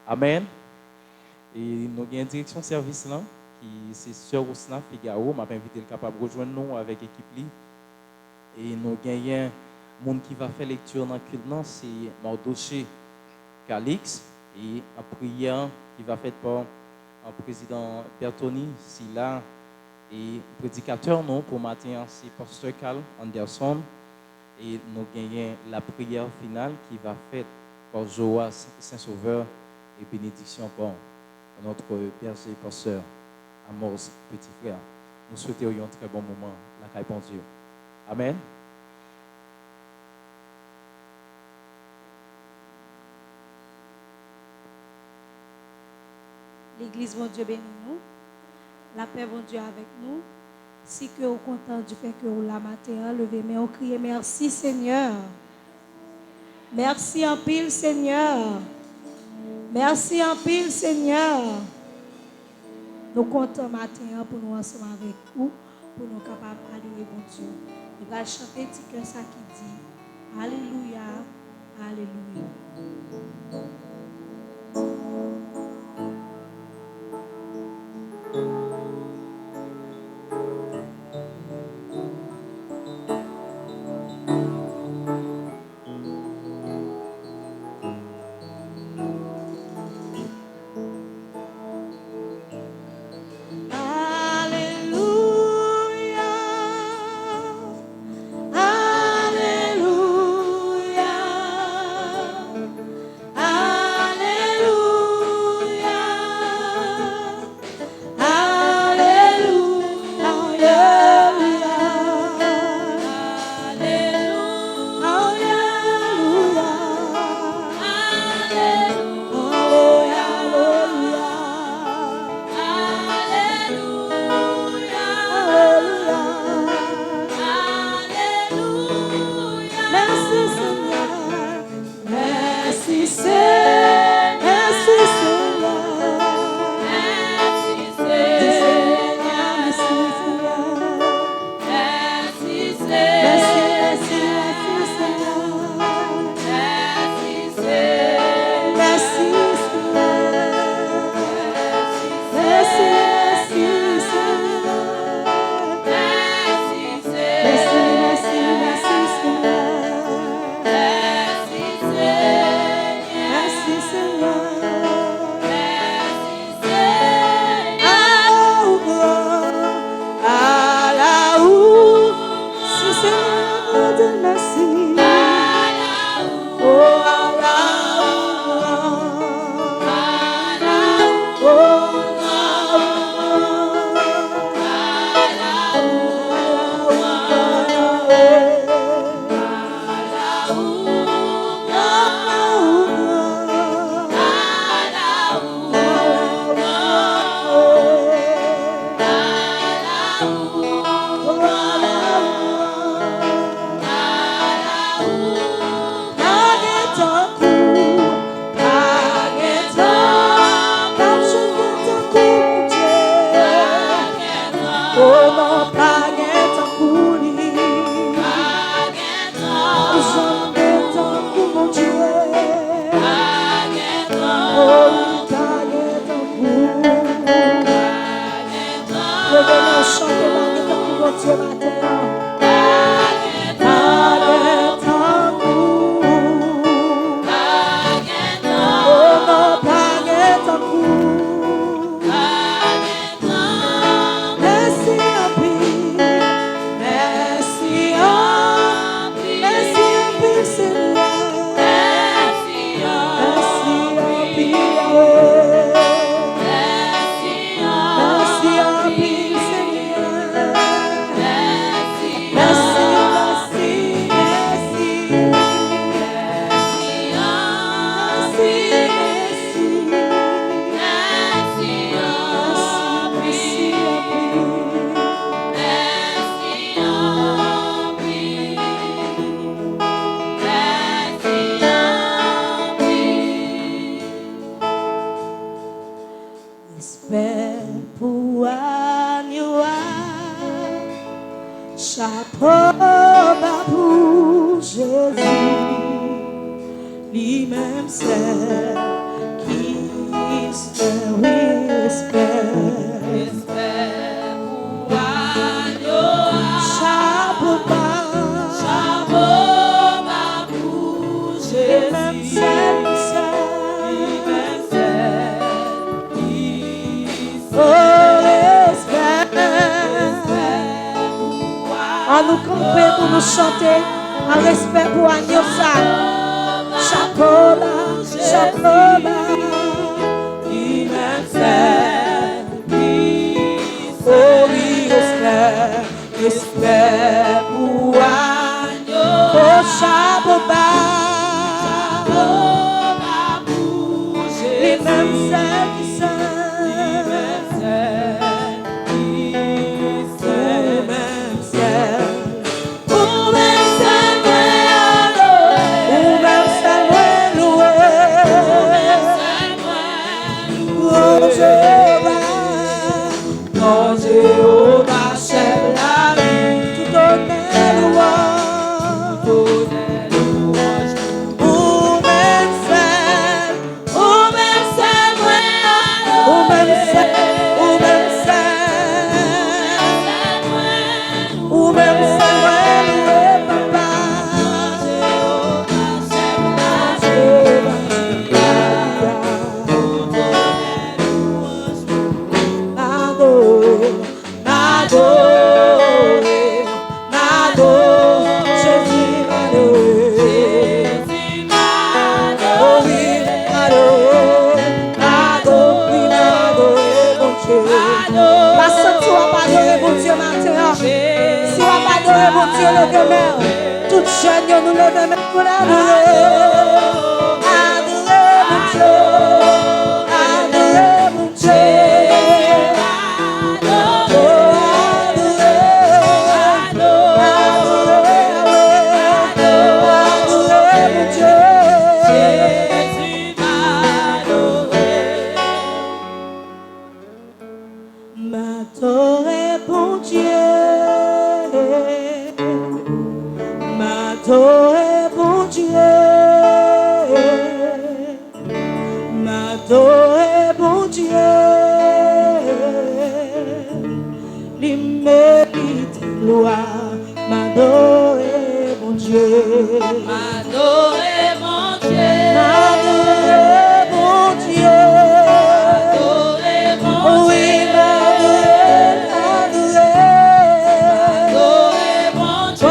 Amen. Et nous avons une direction de service là, qui c'est Sœur Ousna Figaro. Je vais inviter le capable de rejoindre nous avec l'équipe. Et nous avons un monde qui va faire lecture dans le culte, c'est Mardoché Calix. Et en prière qui va faire par le président Bertoni, Silla. Et prédicateur non, pour matin, c'est Pasteur Carl Anderson. Et nous avons la prière finale qui va faite par Joas Saint-Sauveur et bénédiction par notre Père et Pasteur Amos, petit frère. Nous souhaitons un très bon moment, la caille bon Dieu. Amen. L'Église, bon Dieu, bénit nous. La paix, bon Dieu, avec nous. Si que vous content du fait que vous la matin, levez, mais on crie merci Seigneur. Merci en pile Seigneur. Merci en pile Seigneur. Nous comptons matin pour nous ensemble avec vous, pour nous capables d'aller bon Dieu. Nous allons chanter petit cœur ça qui dit Alléluia, Alléluia. Lui-même c'est qui nous camper pour nous chanter en respect pour Agneau ça. Chapeau là, il m'aime, oh oui, respect pour Agneau, oh chapeau bas, il m'aime celle qui s'aime. Jéhovah, chef la vie, tout honneur louange, ou même celle, papa, toute jeune, nous levons pour l'adorer. Adorer mon Dieu, adorer mon Dieu. M'adorer mon Dieu. M'adorer mon Dieu, m'adorer mon Dieu, il mérite gloire, m'adorer mon Dieu, m'adorer mon Dieu, m'adorer mon Dieu, m'adorer mon Dieu.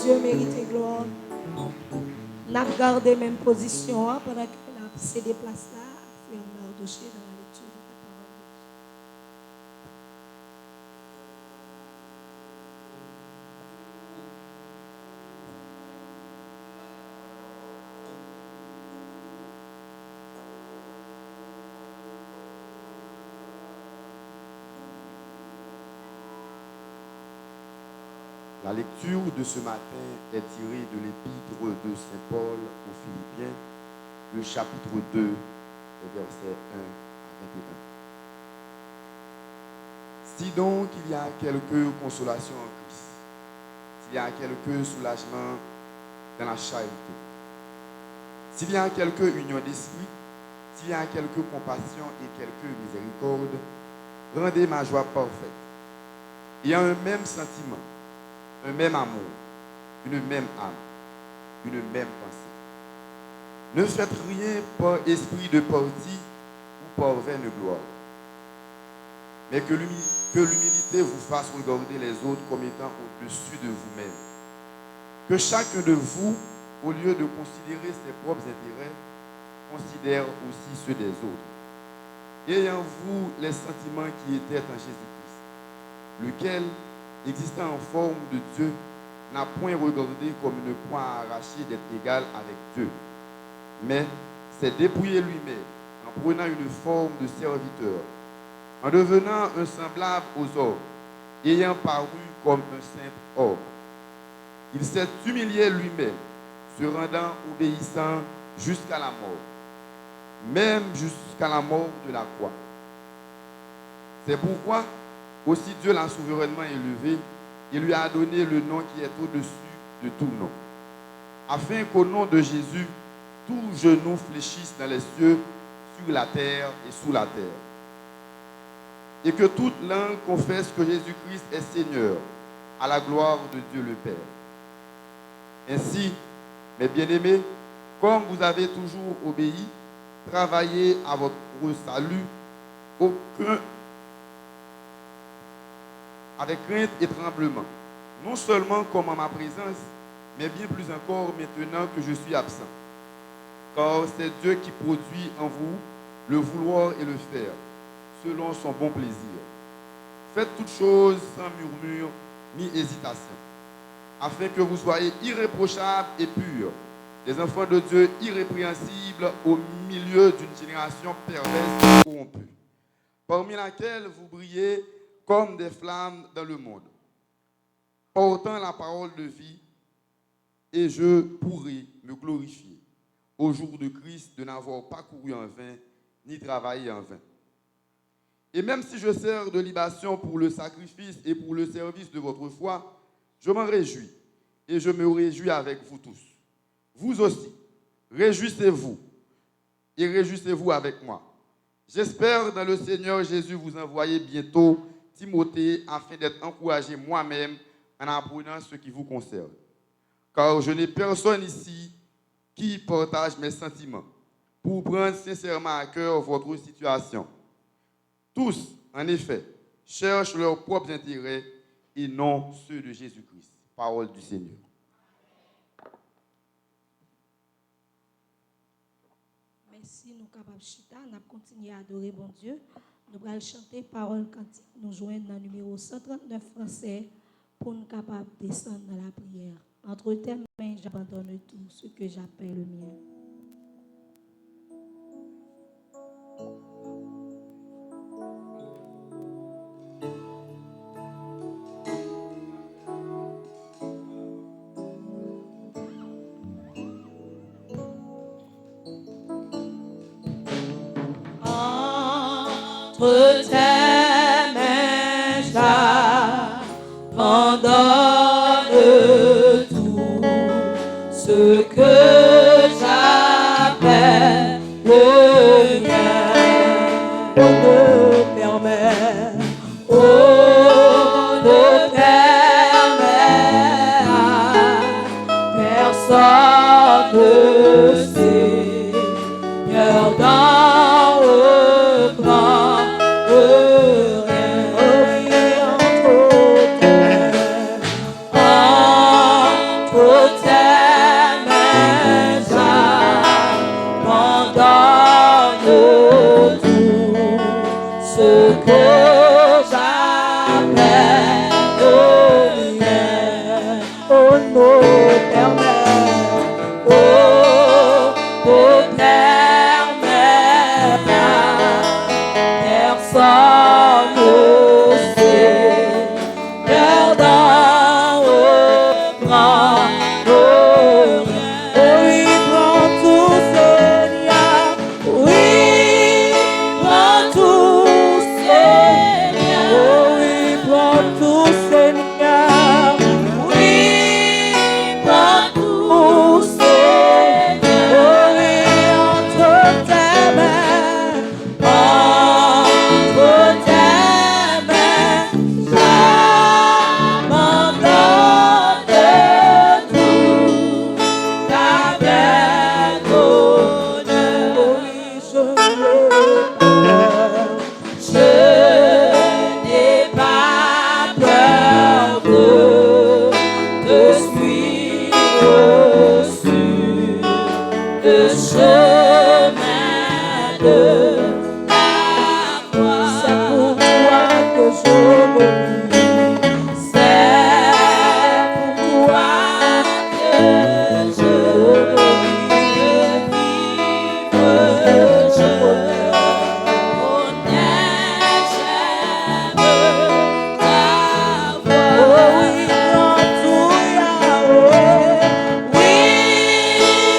Dieu mérite gloire. N'a gardé même position pendant que céder place là à Frère Mardoché dans la lecture de la parole de Dieu. La lecture de ce matin est tirée de l'épître de Saint Paul aux Philippiens, le chapitre 2, les versets 1 à 21. Si donc il y a quelque consolation en Christ, s'il y a quelque soulagement dans la charité, s'il y a quelque union d'esprit, s'il y a quelque compassion et quelque miséricorde, rendez ma joie parfaite. Il y a un même sentiment, un même amour, une même âme, une même pensée. Ne faites rien par esprit de parti ou par vaine gloire, mais que l'humilité vous fasse regarder les autres comme étant au-dessus de vous-même. Que chacun de vous, au lieu de considérer ses propres intérêts, considère aussi ceux des autres. Ayez en vous les sentiments qui étaient en Jésus-Christ, lequel, existant en forme de Dieu, n'a point regardé comme une proie à arracher d'être égal avec Dieu, mais s'est dépouillé lui-même en prenant une forme de serviteur, en devenant un semblable aux hommes, ayant paru comme un simple homme. Il s'est humilié lui-même, se rendant obéissant jusqu'à la mort, même jusqu'à la mort de la croix. C'est pourquoi aussi Dieu l'a souverainement élevé et lui a donné le nom qui est au-dessus de tout nom, afin qu'au nom de Jésus, tout genou fléchisse dans les cieux, sur la terre et sous la terre, et que toute langue confesse que Jésus-Christ est Seigneur, à la gloire de Dieu le Père. Ainsi, mes bien-aimés, comme vous avez toujours obéi, travaillez à votre salut avec crainte et tremblement, non seulement comme en ma présence, mais bien plus encore maintenant que je suis absent. Car c'est Dieu qui produit en vous le vouloir et le faire, selon son bon plaisir. Faites toutes choses sans murmure ni hésitation, afin que vous soyez irréprochables et purs, des enfants de Dieu irrépréhensibles au milieu d'une génération perverse et corrompue, parmi laquelle vous brillez comme des flammes dans le monde, portant la parole de vie, et je pourrai me glorifier au jour de Christ de n'avoir pas couru en vain, ni travaillé en vain. Et même si je sers de libation pour le sacrifice et pour le service de votre foi, je m'en réjouis, et je me réjouis avec vous tous. Vous aussi, réjouissez-vous, et réjouissez-vous avec moi. J'espère dans le Seigneur Jésus vous envoyer bientôt Timothée, afin d'être encouragé moi-même en apprenant ce qui vous concerne. Car je n'ai personne ici qui partage mes sentiments pour prendre sincèrement à cœur votre situation. Tous, en effet, cherchent leurs propres intérêts et non ceux de Jésus-Christ. Parole du Seigneur. Merci, nous capables de chita, nous continuons à adorer bon Dieu. Nous allons chanter parole cantique, nous joignons dans le numéro 139 français pour nous capables de descendre dans la prière. Entre tes mains, j'abandonne tout ce que j'appelle le mien. Entre tes mains, j'abandonne tout ce que j'appelle le mien. Oh, ne permets, oh, ne permets à personne, Seigneur, d'en reprendre. le chemin de la croix. C'est pour toi que je me vis. C'est pour toi que je veux vivre. Je connais, j'aime ta voix. Oui, prends tout, Yahweh. Oui,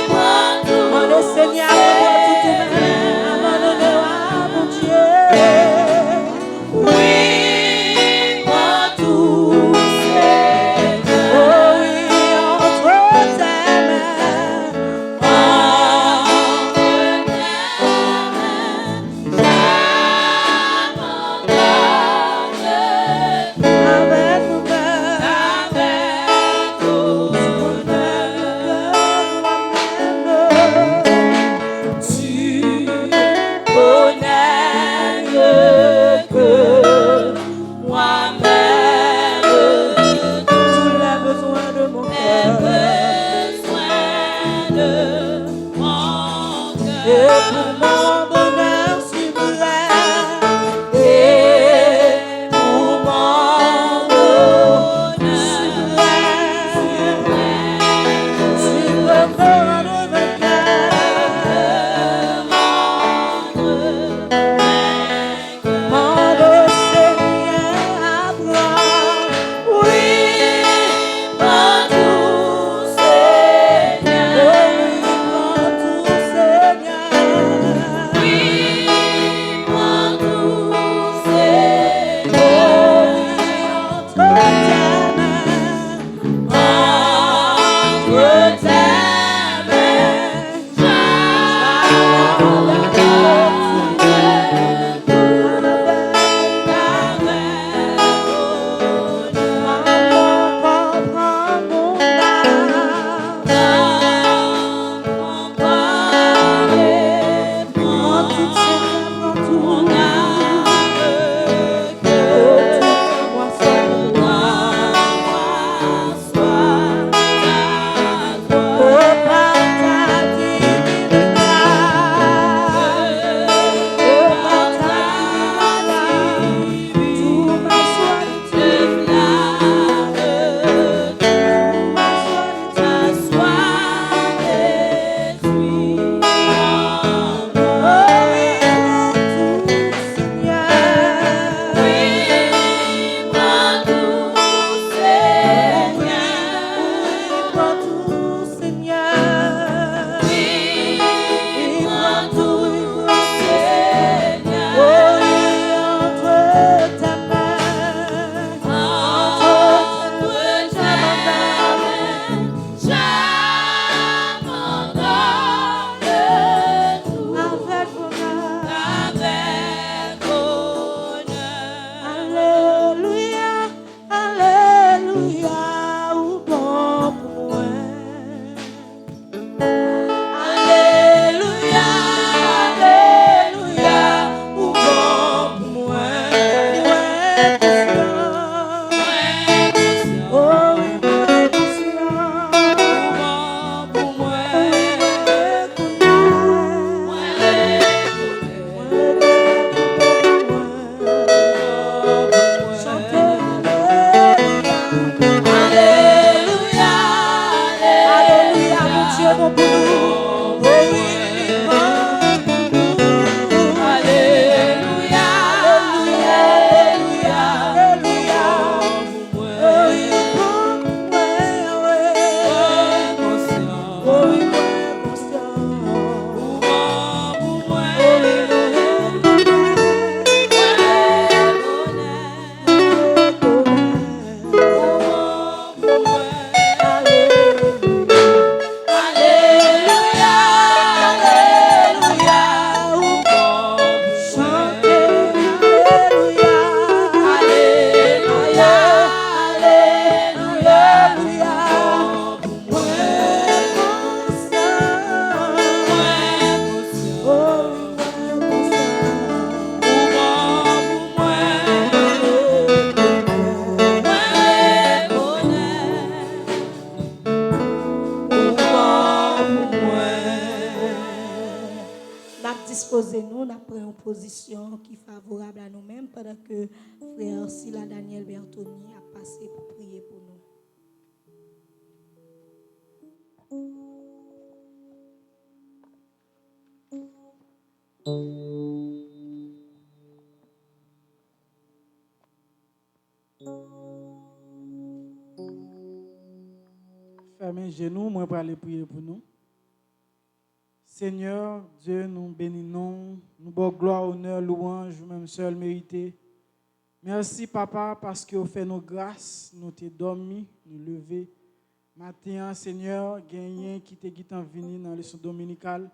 prends tout. Mon Seigneur, prends tout même. Abandonne-moi, mon Dieu. Oui, prends tout, Seigneur. Oh oui, entre tes mains. Entre tes mains, j'abandonne. Avec mon cœur. Avec tout mon cœur, tu connais mieux que moi-même Tous les besoins de mon les cœur. besoins de mon Et cœur. pour mon bonheur suprême. Et pour mon bonheur suprême, Tu peux me rendre vainqueur. Mon Seigneur, apprends. oui, prends tout, Seigneur. Oui, prends tout, Seigneur. disposer nous, nous prenons une position qui est favorable à nous-mêmes pendant que frère Sila Daniel Bertoni a passé pour prier pour nous. Fermez genoux, moi pour aller prier pour nous. Seigneur, Dieu, nous bénissons, nous bon gloire, honneur, louange, même seul mérité. Merci, Papa, parce que vous fait nos grâces, nous t'es dormi, nous lever. Matin, Seigneur, gagné qui t'est venu dans le leçon dominicale.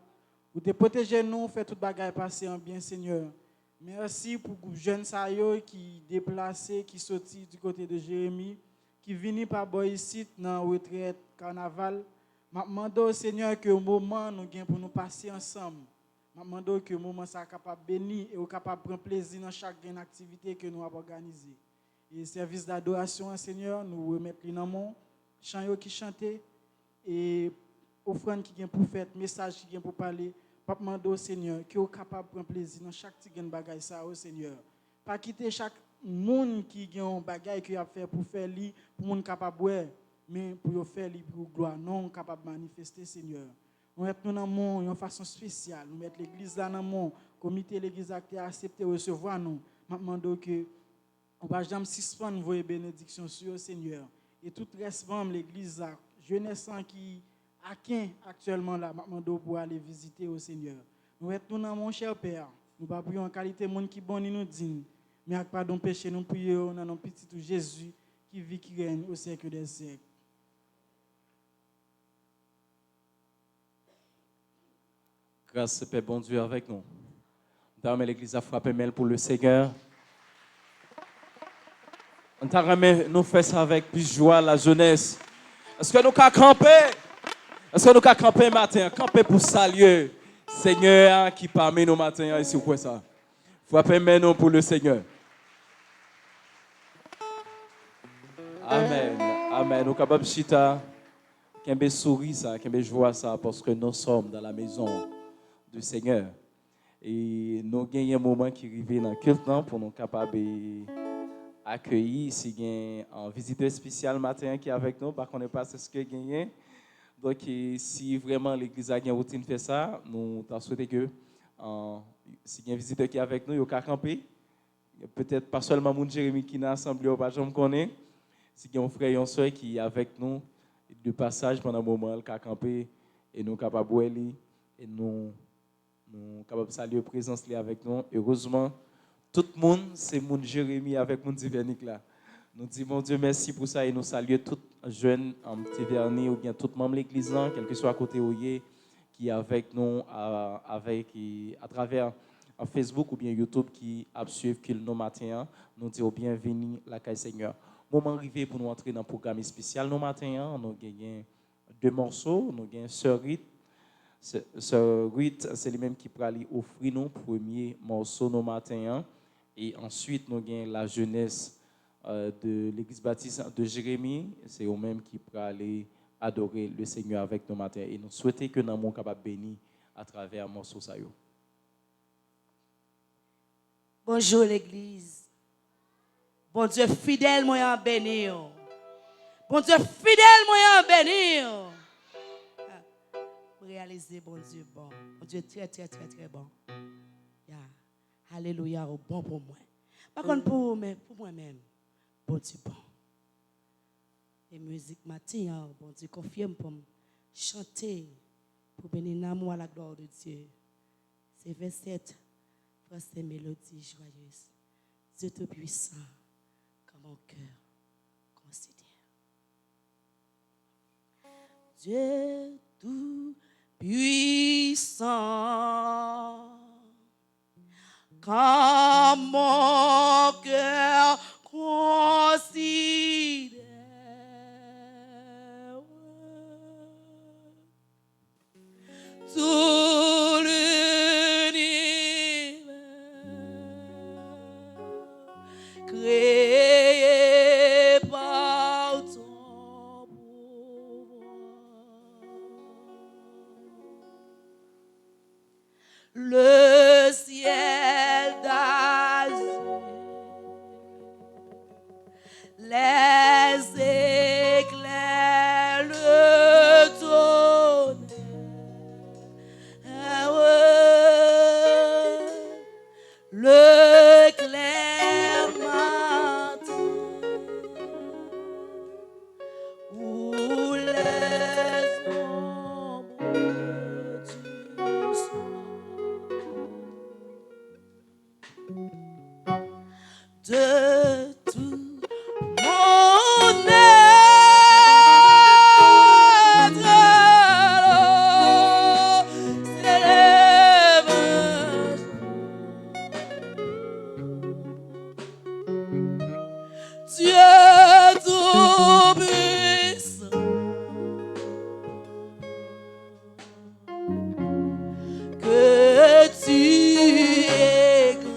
Vous te protégez nous, fait toute bagaille passer en bien, Seigneur. Merci pour les jeunes saillots qui déplacés, qui sortis du côté de Jérémie, qui viennent par boy ici dans la retraite carnaval. Je demande au Seigneur que le moment nous gagnons pour nous passer ensemble. Je demande que le moment soit capable de bénir et capable de prendre plaisir dans chaque activité que nous avons organisée. Et le service d'adoration, Seigneur, nous remettons dans mon chant qui chantait et offrande qui vient pour faire, message qui vient pour parler. Je demande au Seigneur que vous capable de prendre plaisir dans chaque petit bagage ça au Seigneur. Pas quitter chaque monde qui a un bagage qui a fait pour faire lui, pour monde capable mais pour faire lui pour gloire non capable de manifester Seigneur. Nous mettons dans mon une façon spéciale, nous mettons l'église là dans mon comité l'église qui a accepté recevoir nous. Je demande que on va jamais suspendre vos bénédictions sur le Seigneur et tout reste membre l'église là, jeunesse qui à qui actuellement là, je demande pour aller visiter au Seigneur. Nous mettons dans mon cher Père, nous pas prions en qualité monde qui bon nous digne, mais avec pardon péché nous prions dans notre petit Jésus qui vit qui règne au siècle des siècles. Grâce Père bon Dieu avec nous. Nous l'église a frappé mêle pour le Seigneur. Nous faisons ça avec plus joie la jeunesse. Est-ce que nous pouvons camper? Est-ce que nous pouvons camper matin? Camper pour saluer Seigneur qui parmi nous matin ici ou quoi ça? Frappez mêle pour le Seigneur. Amen. Amen. Nous capables chita, qu'un souris ça, qu'un joie ça parce que nous sommes dans la maison du Seigneur. Et nous avons un moment qui arrive dans le culte pour nous capables d'accueillir si il y a un visiteur spécial matin qui est avec nous, parce qu'on n'est pas ce que gagné. Donc si vraiment l'église a une routine fait ça, nous souhaitons que si il y a un visiteur qui est avec nous, il peut camper. Peut-être pas seulement mon Jérémie qui est assemblé, pas jamais connaît. Si il y a un frère et une soeur qui est avec nous de passage pendant un moment, il peut camper et nous capables de aller et nous capables de saluer la présence avec nous. Heureusement, tout le monde, c'est mon Jérémie avec mon Tivernic là. Nous disons, mon Dieu, merci pour ça et nous saluons tout jeune en Tivernic ou bien tout membre de l'église, quel que soit à côté où il est, qui est avec nous, à travers Facebook ou bien YouTube qui a suivi nos matins. Nous disons bienvenue la Caille Seigneur. Moment arrivé pour nous entrer dans le programme spécial nos matins. Nous avons 2 morceaux. Nous avons Sœur Rite. Sœur Rite, c'est lui-même qui peut aller offrir nos premiers morceaux nos matins. Et ensuite, nous avons la jeunesse de l'église baptiste de Jérémie. C'est eux-mêmes qui peut aller adorer le Seigneur avec nos matins. Et nous souhaitons que nous soyons capables de bénir à travers les morceaux. Bonjour l'église. Bon Dieu fidèle, moi en béni. Bon Dieu fidèle, moi en béni. Réaliser, bon Dieu bon. Bon Dieu très, très, très, très bon. Yeah. Alléluia, bon pour moi. Par contre, pour moi-même, bon Dieu bon. Et musique matin, bon Dieu confirme pour me chanter, pour bénir l'amour à la gloire de Dieu. C'est verset, c'est mélodie joyeuse. Dieu tout-puissant, comme mon cœur considère. Dieu tout-puissant, comme mon cœur considère. Tout l'univers créé par ton pouvoir. Le de tout mon être. S'élève Dieu tout-puissant, que tu es grand.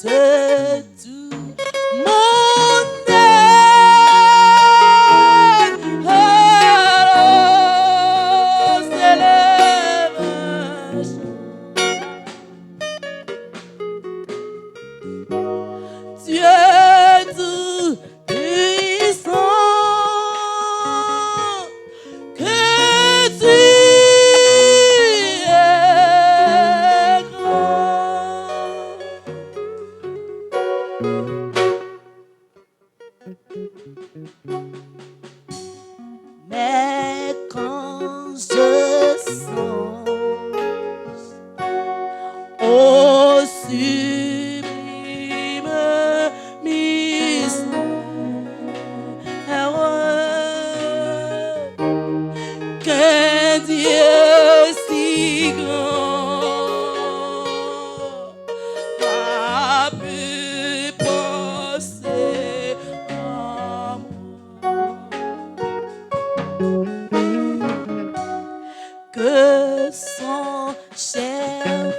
De tout mon être, alors s'élève un chant. Dieu tout-puissant, que tu es grand. Mais quand je songe au sublime mystère qu'un Dieu si grand a pu penser à moi, que son cher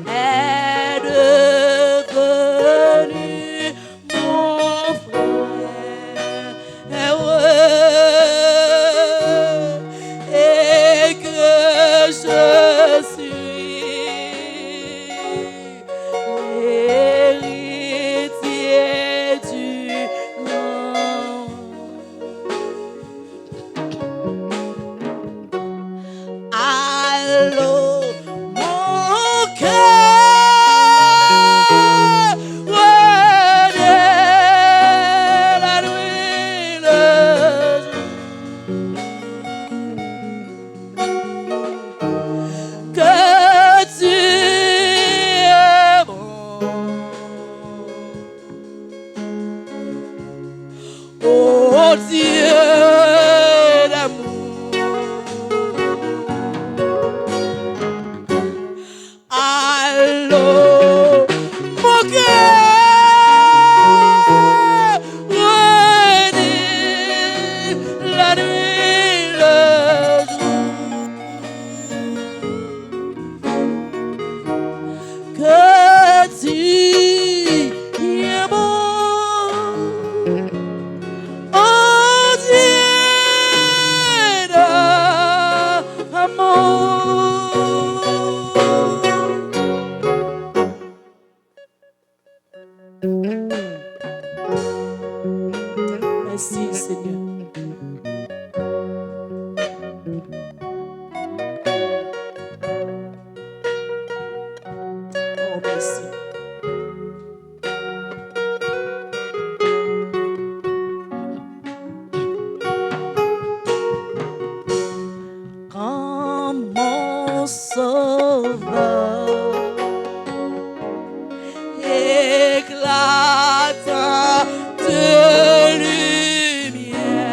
est devenu mon frère et que je suis l'héritier du grand. Allô, mon cœur renaît la nuit, le jour, que tu es bon, oh Dieu d'amour. Allô, mon cœur renaît la nuit, le jour, que tu es bon, oh Dieu d'amour. Merci Seigneur. Oh merci. Quand mon sauveur éclata de lumière,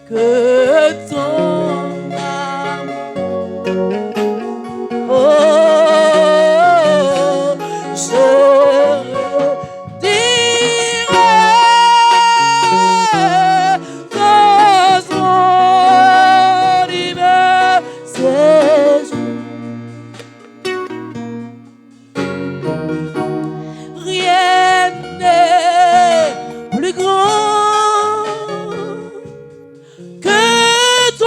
que ton amour. Oh, je dirai dans son hiver séjour. Rien n'est plus grand que ton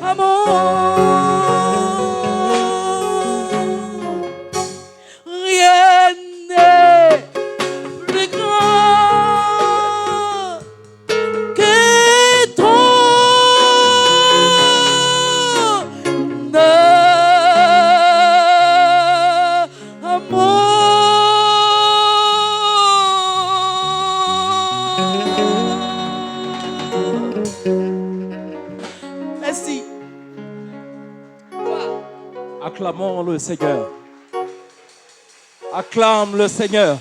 amour. Rien n'est plus grand que ton amour. Merci. Acclamons le Seigneur. Acclame le Seigneur.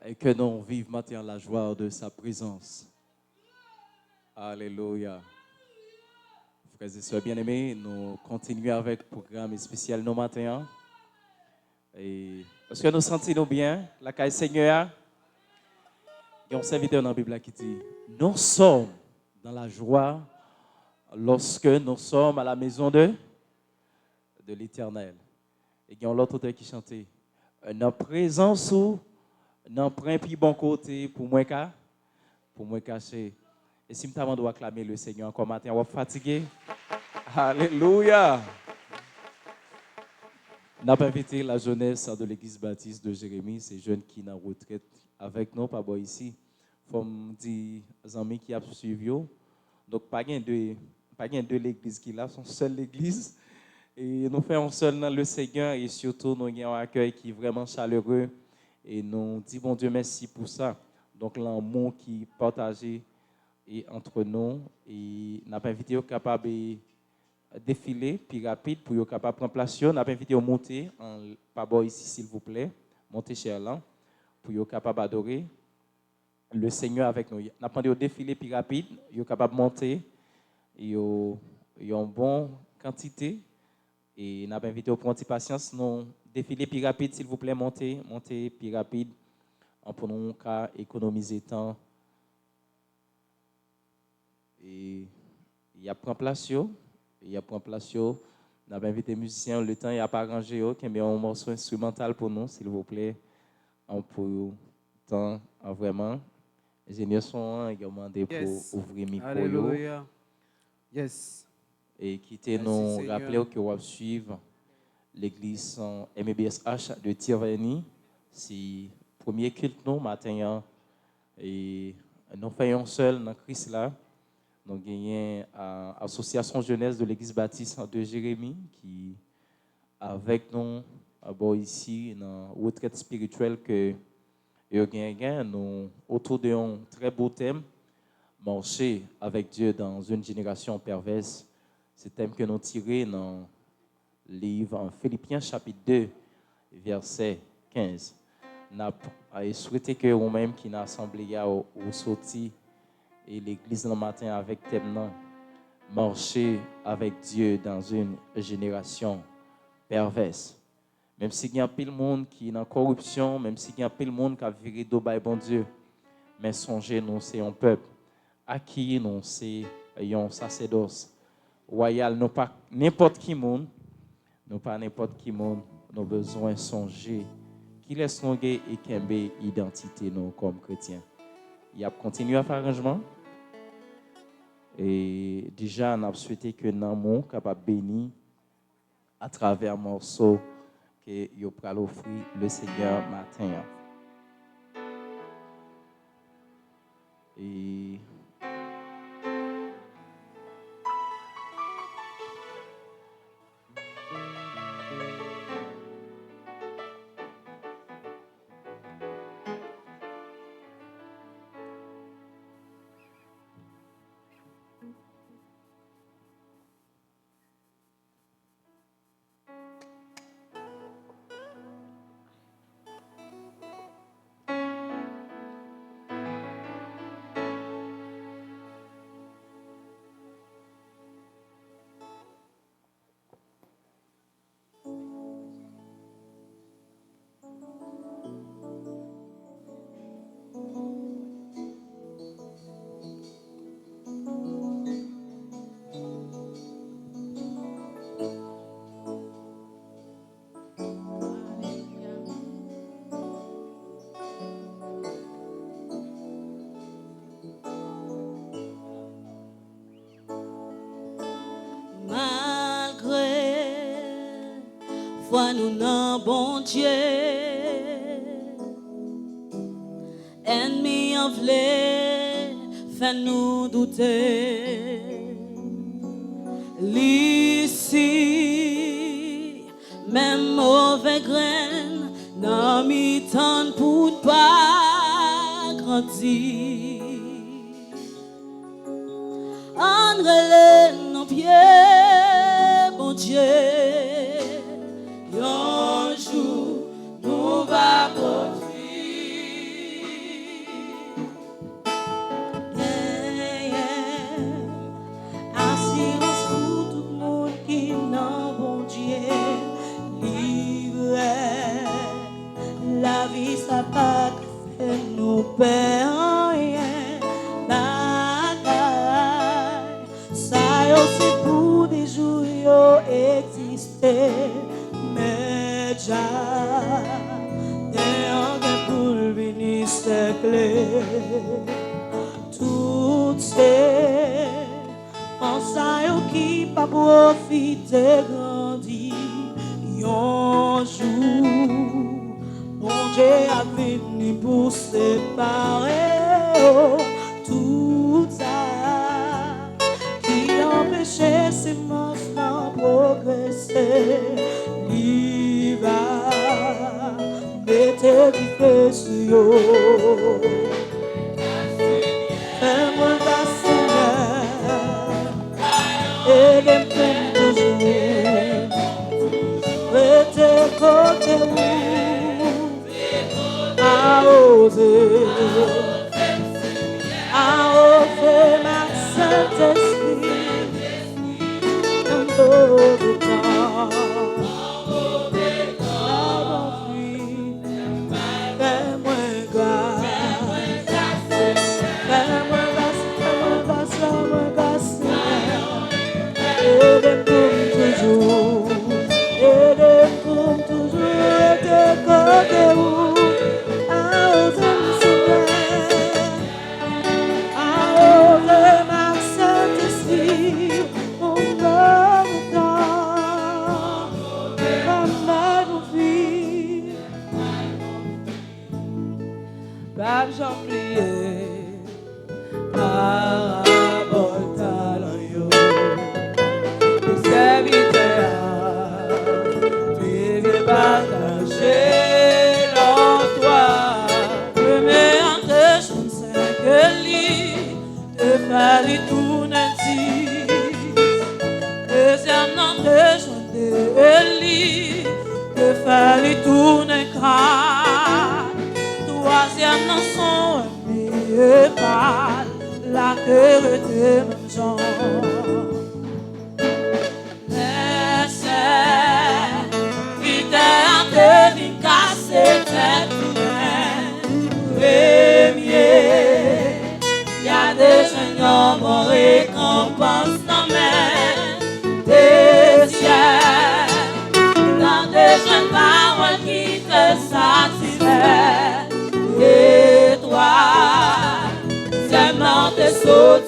Et que nous vivions maintenant la joie de sa présence. Alléluia. Frères et sœurs bien-aimés, nous continuons avec le programme spécial nos matins. Et est-ce que nous sentons bien la caille Seigneur? Il y a un serviteur dans la Bible qui dit, nous sommes dans la joie lorsque nous sommes à la maison de l'Éternel. Et il y a l'autre auteur qui chantait, notre présence ou notre plus bon côté pour moi cacher. Et si je dois acclamer le Seigneur encore matin, on va fatigué. Alléluia. On a invité la jeunesse de l'église baptiste de Jérémie, ces jeunes qui sont en retraite avec nous, pas bon ici. Comme dit les amis qui ont suivi. Donc, pas de l'église qui là, son seule l'église. Et nous faisons seul dans le Seigneur et surtout nous avons un accueil qui est vraiment chaleureux. Et nous disons, bon Dieu, merci pour ça. Donc, l'amour qui est partagé entre nous. Et nous avons invité aux capables de défiler plus rapide pour être capable de prendre place. Nous avons invité à monter, pas bon ici, s'il vous plaît, monter chez là, pour être capable d'adorer le Seigneur avec nous. Nous avons demandé au défilé plus rapide, vous êtes capable de monter, et en bonne quantité. Et nous avons invité au prendre patience, nous défilé plus rapide, s'il vous plaît, monter plus rapide, pour nous économiser temps. Et il y a prend place, nous avons invité les musiciens, le temps il n'y a pas arrangé, mais un morceau instrumental pour nous, s'il vous plaît, pour temps vraiment. Les ingénieurs sont également demandé pour ouvrir le micro. Alléluia. Yes. Et quitter nous rappeler que vous va suivre l'église MEBSH de Tirveni. C'est le premier culte nous matin. Et nous faisons seul dans Christ là. Nous avons l'association jeunesse de l'église baptiste de Jérémie qui avec nous ici dans la retraite spirituelle que nous autour d'un très beau thème, marcher avec Dieu dans une génération perverse. C'est le thème que nous tirons dans le livre en Philippiens chapitre 2, verset 15. Nous avons souhaité que vous-même qui nous assemblés au sorti et l'église le matin avec thème marcher avec Dieu dans une génération perverse. Même s'il y a un peu de monde qui est dans la corruption, même s'il y a un peu de monde qui a viré d'Obaï bon Dieu, mais songez, nous, c'est un peuple à qui nous, c'est un sacerdoce royal. Nous pas n'importe qui monde, nous pas n'importe qui monde, nous besoin de songer qui laisse nous et qu'aimer identité nous comme chrétiens. Il a continué à faire arrangement. Et déjà, on a souhaité que nous soyons capables de bénir à travers un morceau que vous pourrez offrir le Seigneur matin. Et foi nous non bon Dieu. Ennemi en vle, fait nous douter. L'ici, même mauvais graine, n'a mis tant pour pas grandir. André nos pieds, bon Dieu, un jour nous va construire. Assurance pour tout le monde qui n'a bon Dieu, libre. La vie ça pas fait nous perdre rien. C'est pour des jours exister, mais déjà des pour venir s'éclairer. Toutes ces pensées qui pas profiter grandir, un jour, bon Dieu a venu pour séparer tout ça. Empêcher ces monstres d'en progresser. Il va mettre du feu sur eux. Fais-moi ta Seigneur et gagne toujours. Rete côté où à oser, à offrir ma Saint-Esprit. All the time, j'en prie, parabole talent yo, les serviteurs, puis viens partager l'entour. Premier en deux, je ne sais que lui, te fallait tout n'existe. Deuxième en deux, je ne lui, te fallait tout n'écrase. Troisième dans son mieux pâle, la cœur était même genre. Mais c'est qui t'a devine casser tête premier. Y'a des jeunes mon récompense dans mes deuxième. Dans des jeunes paroles qui te satisfait. Et toi, c'est mort tes sauts,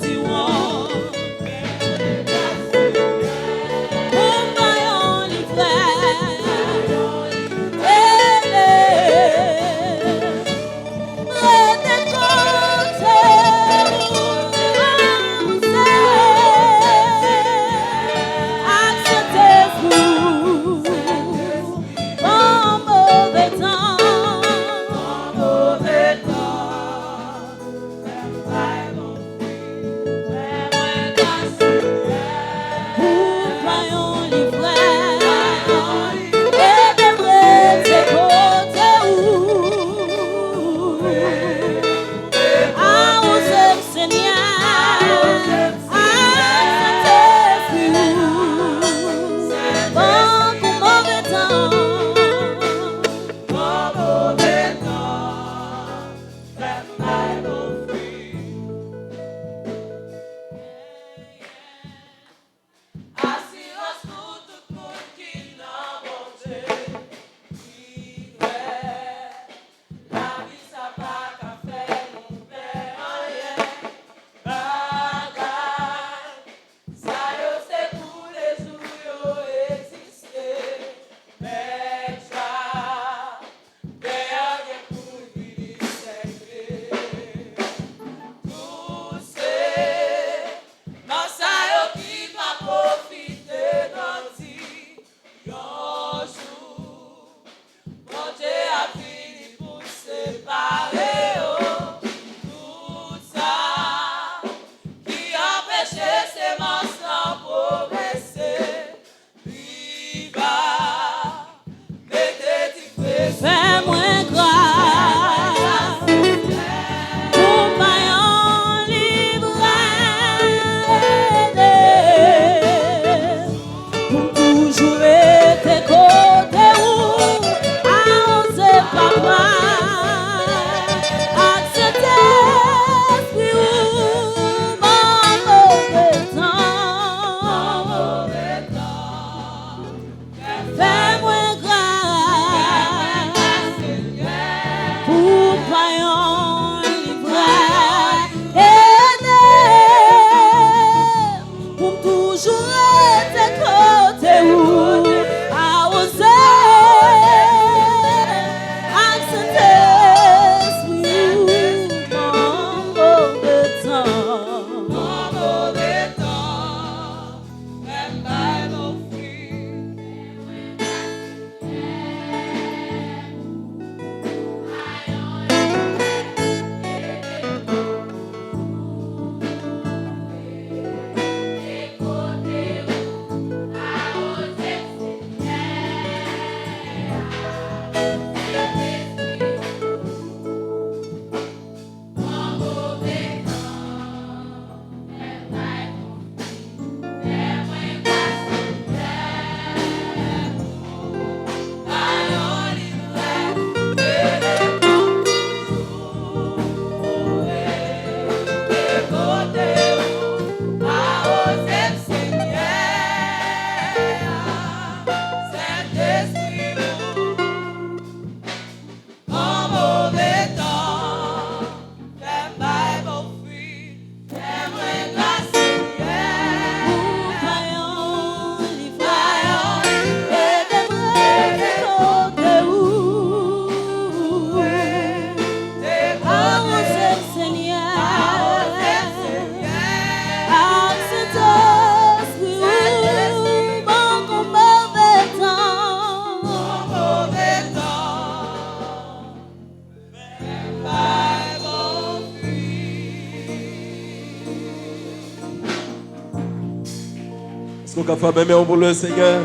cas, faire même pour le Seigneur.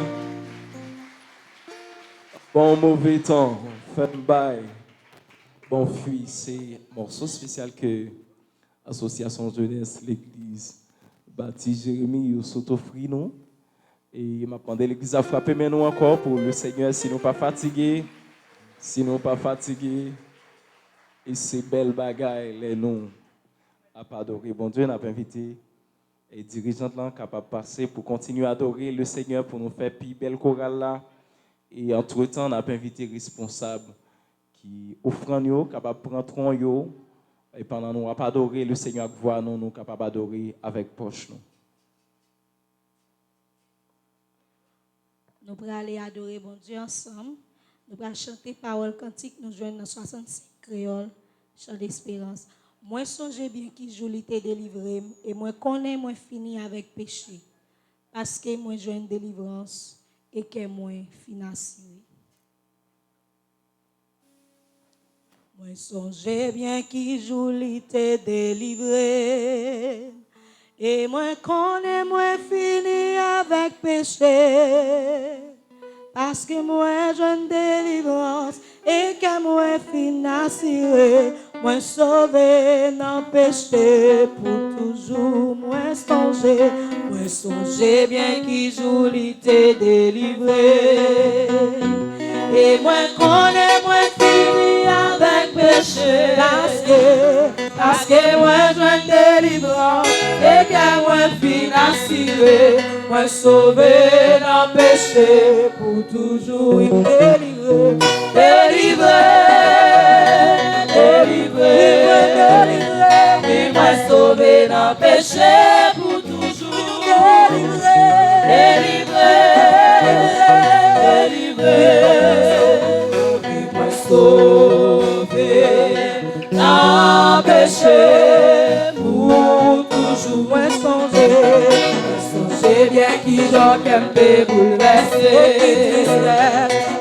Bon mauvais temps, fait bail. Bon fuit, c'est un morceau spécial que l'association jeunesse, l'église, bâti Jérémie, ou s'auto-offrit nous. Et m'a demandé l'église a frappé mais nous encore pour le Seigneur, si nous pas fatigués, et ces belles bagailles, les nous, à pas adorer. Bon Dieu, n'a pas invité et dirigeants là capable de passer pour continuer à adorer le Seigneur, pour nous faire plus belle chorale là. Et entre-temps, on a invité responsables qui offrent nous, capables de prendre tronc yo, et pendant nous pas adorer le Seigneur avec voix nous capables d'adorer avec poche nous. Nous allons aller adorer bon Dieu ensemble. Nous allons chanter parole cantique, nous joignons dans 65 créoles, chant d'espérance. Moi songe bien qui jolie t'est délivré et moi connais moi fini avec péché parce que moi joigne délivrance et que moi financier. Moi songe bien qui jolie t'est délivré et moi connais moi fini avec péché parce que moi joigne délivrance et que moi financier. Moi sauvé dans péché pour toujours, moi songez bien qui jolie t'est délivré. Et moi connais, moi fini avec péché. Parce que moi joins délivrance et que moi financier. Moi sauvé dans péché pour toujours, délivré, oui, moi sauvé dans péché pour toujours. Délivré, oui, moi sauvé dans péché pour toujours. Moi songez bien qui j'en peut bouleverser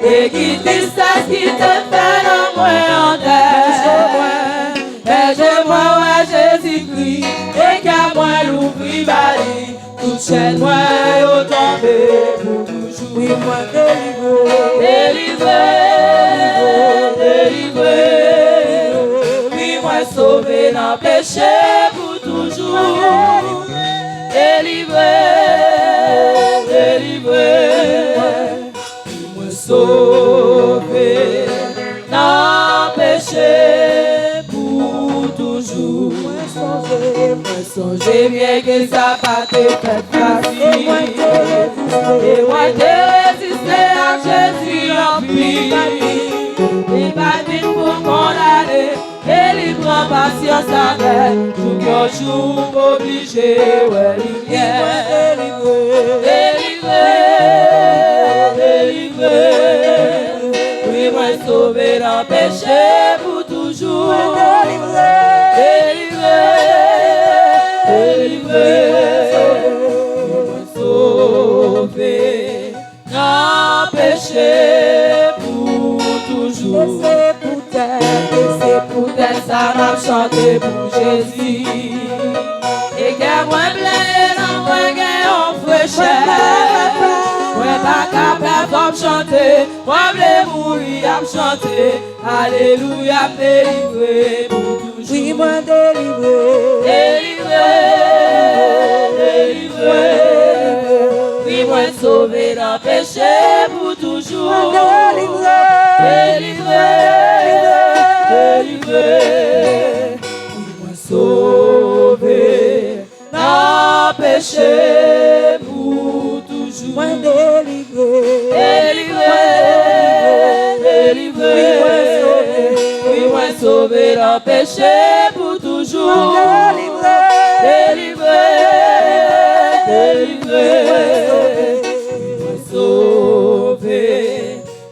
et qui tristesse qui te fait dans moi en terre. Aide-moi, ouais, Jésus-Christ, et qu'à moi l'ouvrir, bali, toute chaîne, moi, au tomber, pour toujours, oui, moi, délivré, oui, moi, sauvé dans le péché, pour toujours, délivré, oui, moi, sauvé dans le péché, pour toujours. Moi songez bien que ça pas te fait facile. Et moi te résister à Jésus en vie. Il va vite pour condamner. Et il prend patience avec. Tout qu'un jour obligé. Ouais, il vient. Délivré. Oui, moi sauvé dans le péché pour toujours. Sauvé dans péché pour toujours. Et c'est pour ça m'a chanté pour Jésus. Et que moi plein dans moi gagne fraîcheur. Moi pas capable de chanter, moi voulais mourir à chanter. Alléluia, délivré pour toujours. Oui, moi délivré. Oui, moi sauvé dans le péché pour toujours. Délivré. Oui, moi sauvé dans le péché pour toujours. Moi délivré. Oui, moi sauvé dans le péché pour toujours. Délivré. Sauvé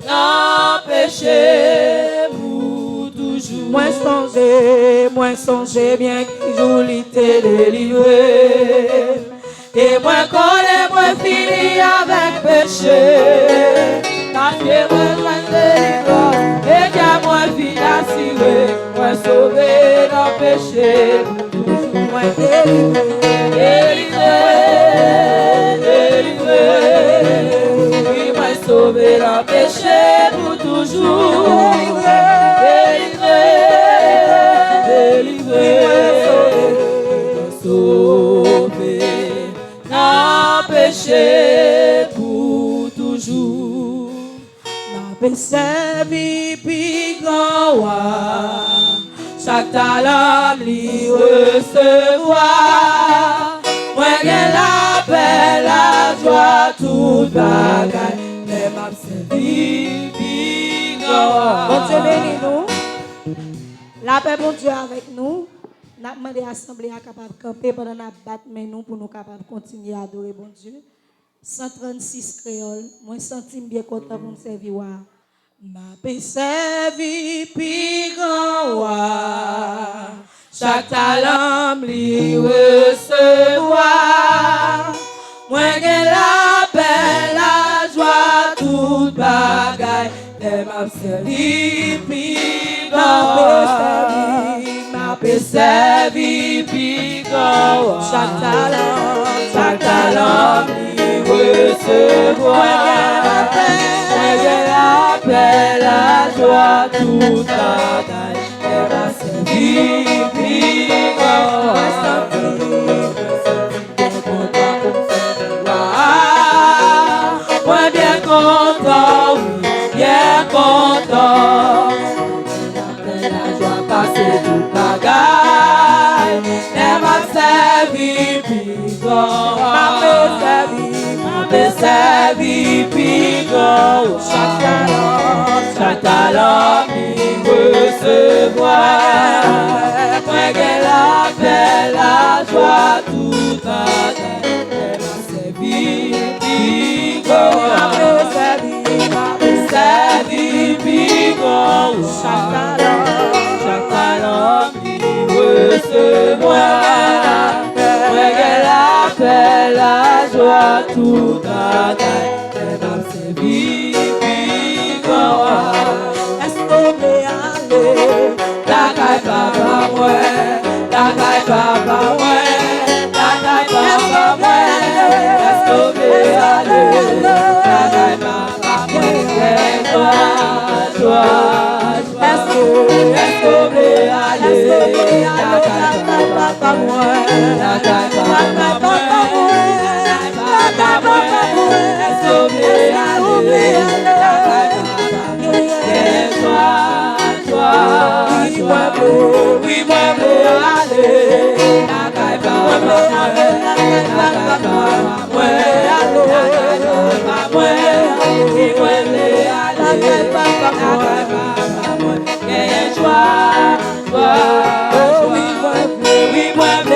dans péché pour toujours. Moi songez bien qui jolie t'est délivré. Et moi connais, moi fini avec péché. Parce que moi joins délivrance et qu'à moi fini assuré. Moi sauvé dans péché pour toujours. Moi délivré. n'a péché pour toujours. Délivré, sauvé, n'a péché pour toujours. N'a servi pigowa, chaque talent lui recevoir. Moi j'ai la paix, la joie, toute bagaille, les m'a servi pigowa. Bon Dieu bénis nous. La paix, bon Dieu, avec nous. Nous avons demandé à l'Assemblée à capable de camper pendant que nous battons nous pour nous capables de continuer à adorer bon Dieu. 136 créoles. Moi, senti bien content pour nous servir. Ma paix servi pigowa. Chaque talent lui recevoir. Moi, j'ai la paix, la joie, toute bagaille. Les m'a servi pigowa. Ma paix servi pigowa. Chaque talent lui recevoir. Moi, j'ai la paix, la joie, toute bagaille. Les m'a servi pigowa. Moi bien content, oui, bien content. La joie passer toute bagaille. Elle m'a servi pigot. M'a servi pigot. Chaque talent m'y recevoir. Moi j'ai la paix, la joie, toute bagaille. Elle m'a servi pigot. Servi pigot. Chaque talent m'y recevoir. Moi j'ai la paix, la joie, toute bagaille. Elle m'a servi pigot. Est-ce qu'on peut aller? La caille papa moi, la caille papa moi, la caille papa moi. Est-ce qu'on peut aller? La caille papa moi, joie. Est-ce qu'on peut aller? La caille papa moi, la caille papa moi, est-ce qu'on peut aller? La caille papa moi, joie. Oui, moi, aller. La caille papa moi, la caille papa moi, oui, moi, aller. Oui, moi, aller. La caille papa moi, la caille papa moi, oui, moi, aller.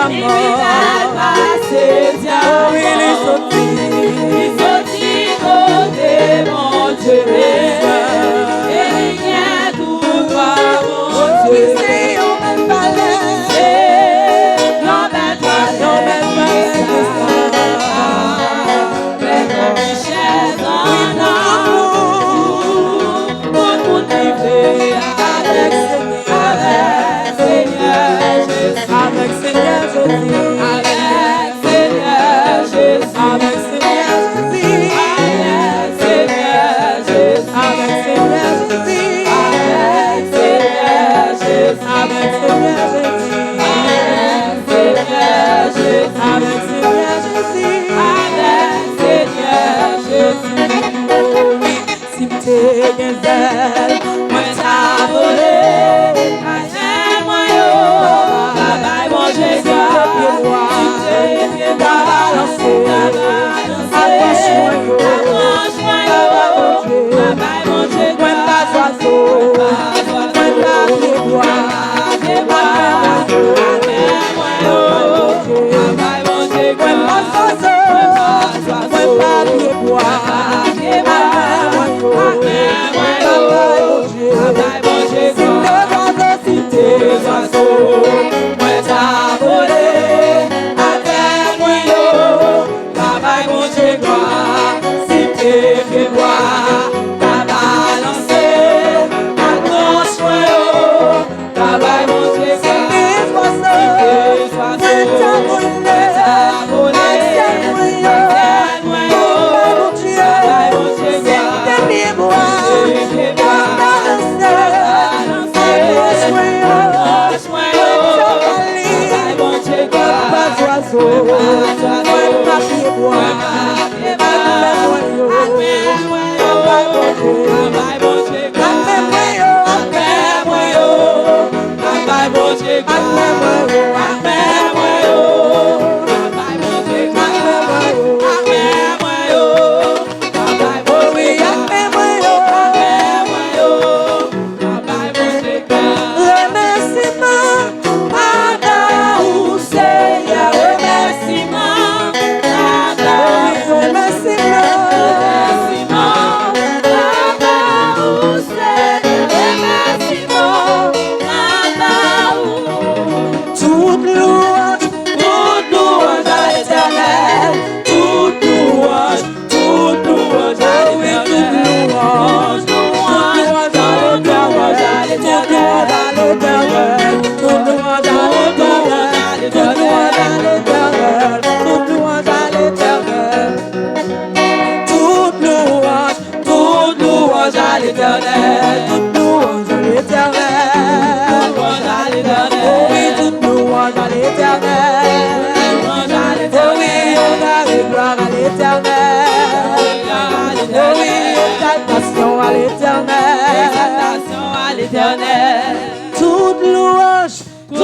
la mort. Oh, il est sorti côté mon Dieu. Et il y a tout par mon Dieu. C'est un bel palais. C'est un bel palais. Avec une richesse en or. Pour nous livrer avec Seigneur Jésus. Avec Seigneur Jésus. Avec Seigneur Jésus. Avec Seigneur Jésus. Avec Seigneur Jésus. Avec Seigneur Jésus. Avec Seigneur Jésus. Avec Seigneur Jésus. Avec Seigneur Jésus. Si t'es gazelle, moi t'as volé. Moi yo, bye mon Jésus.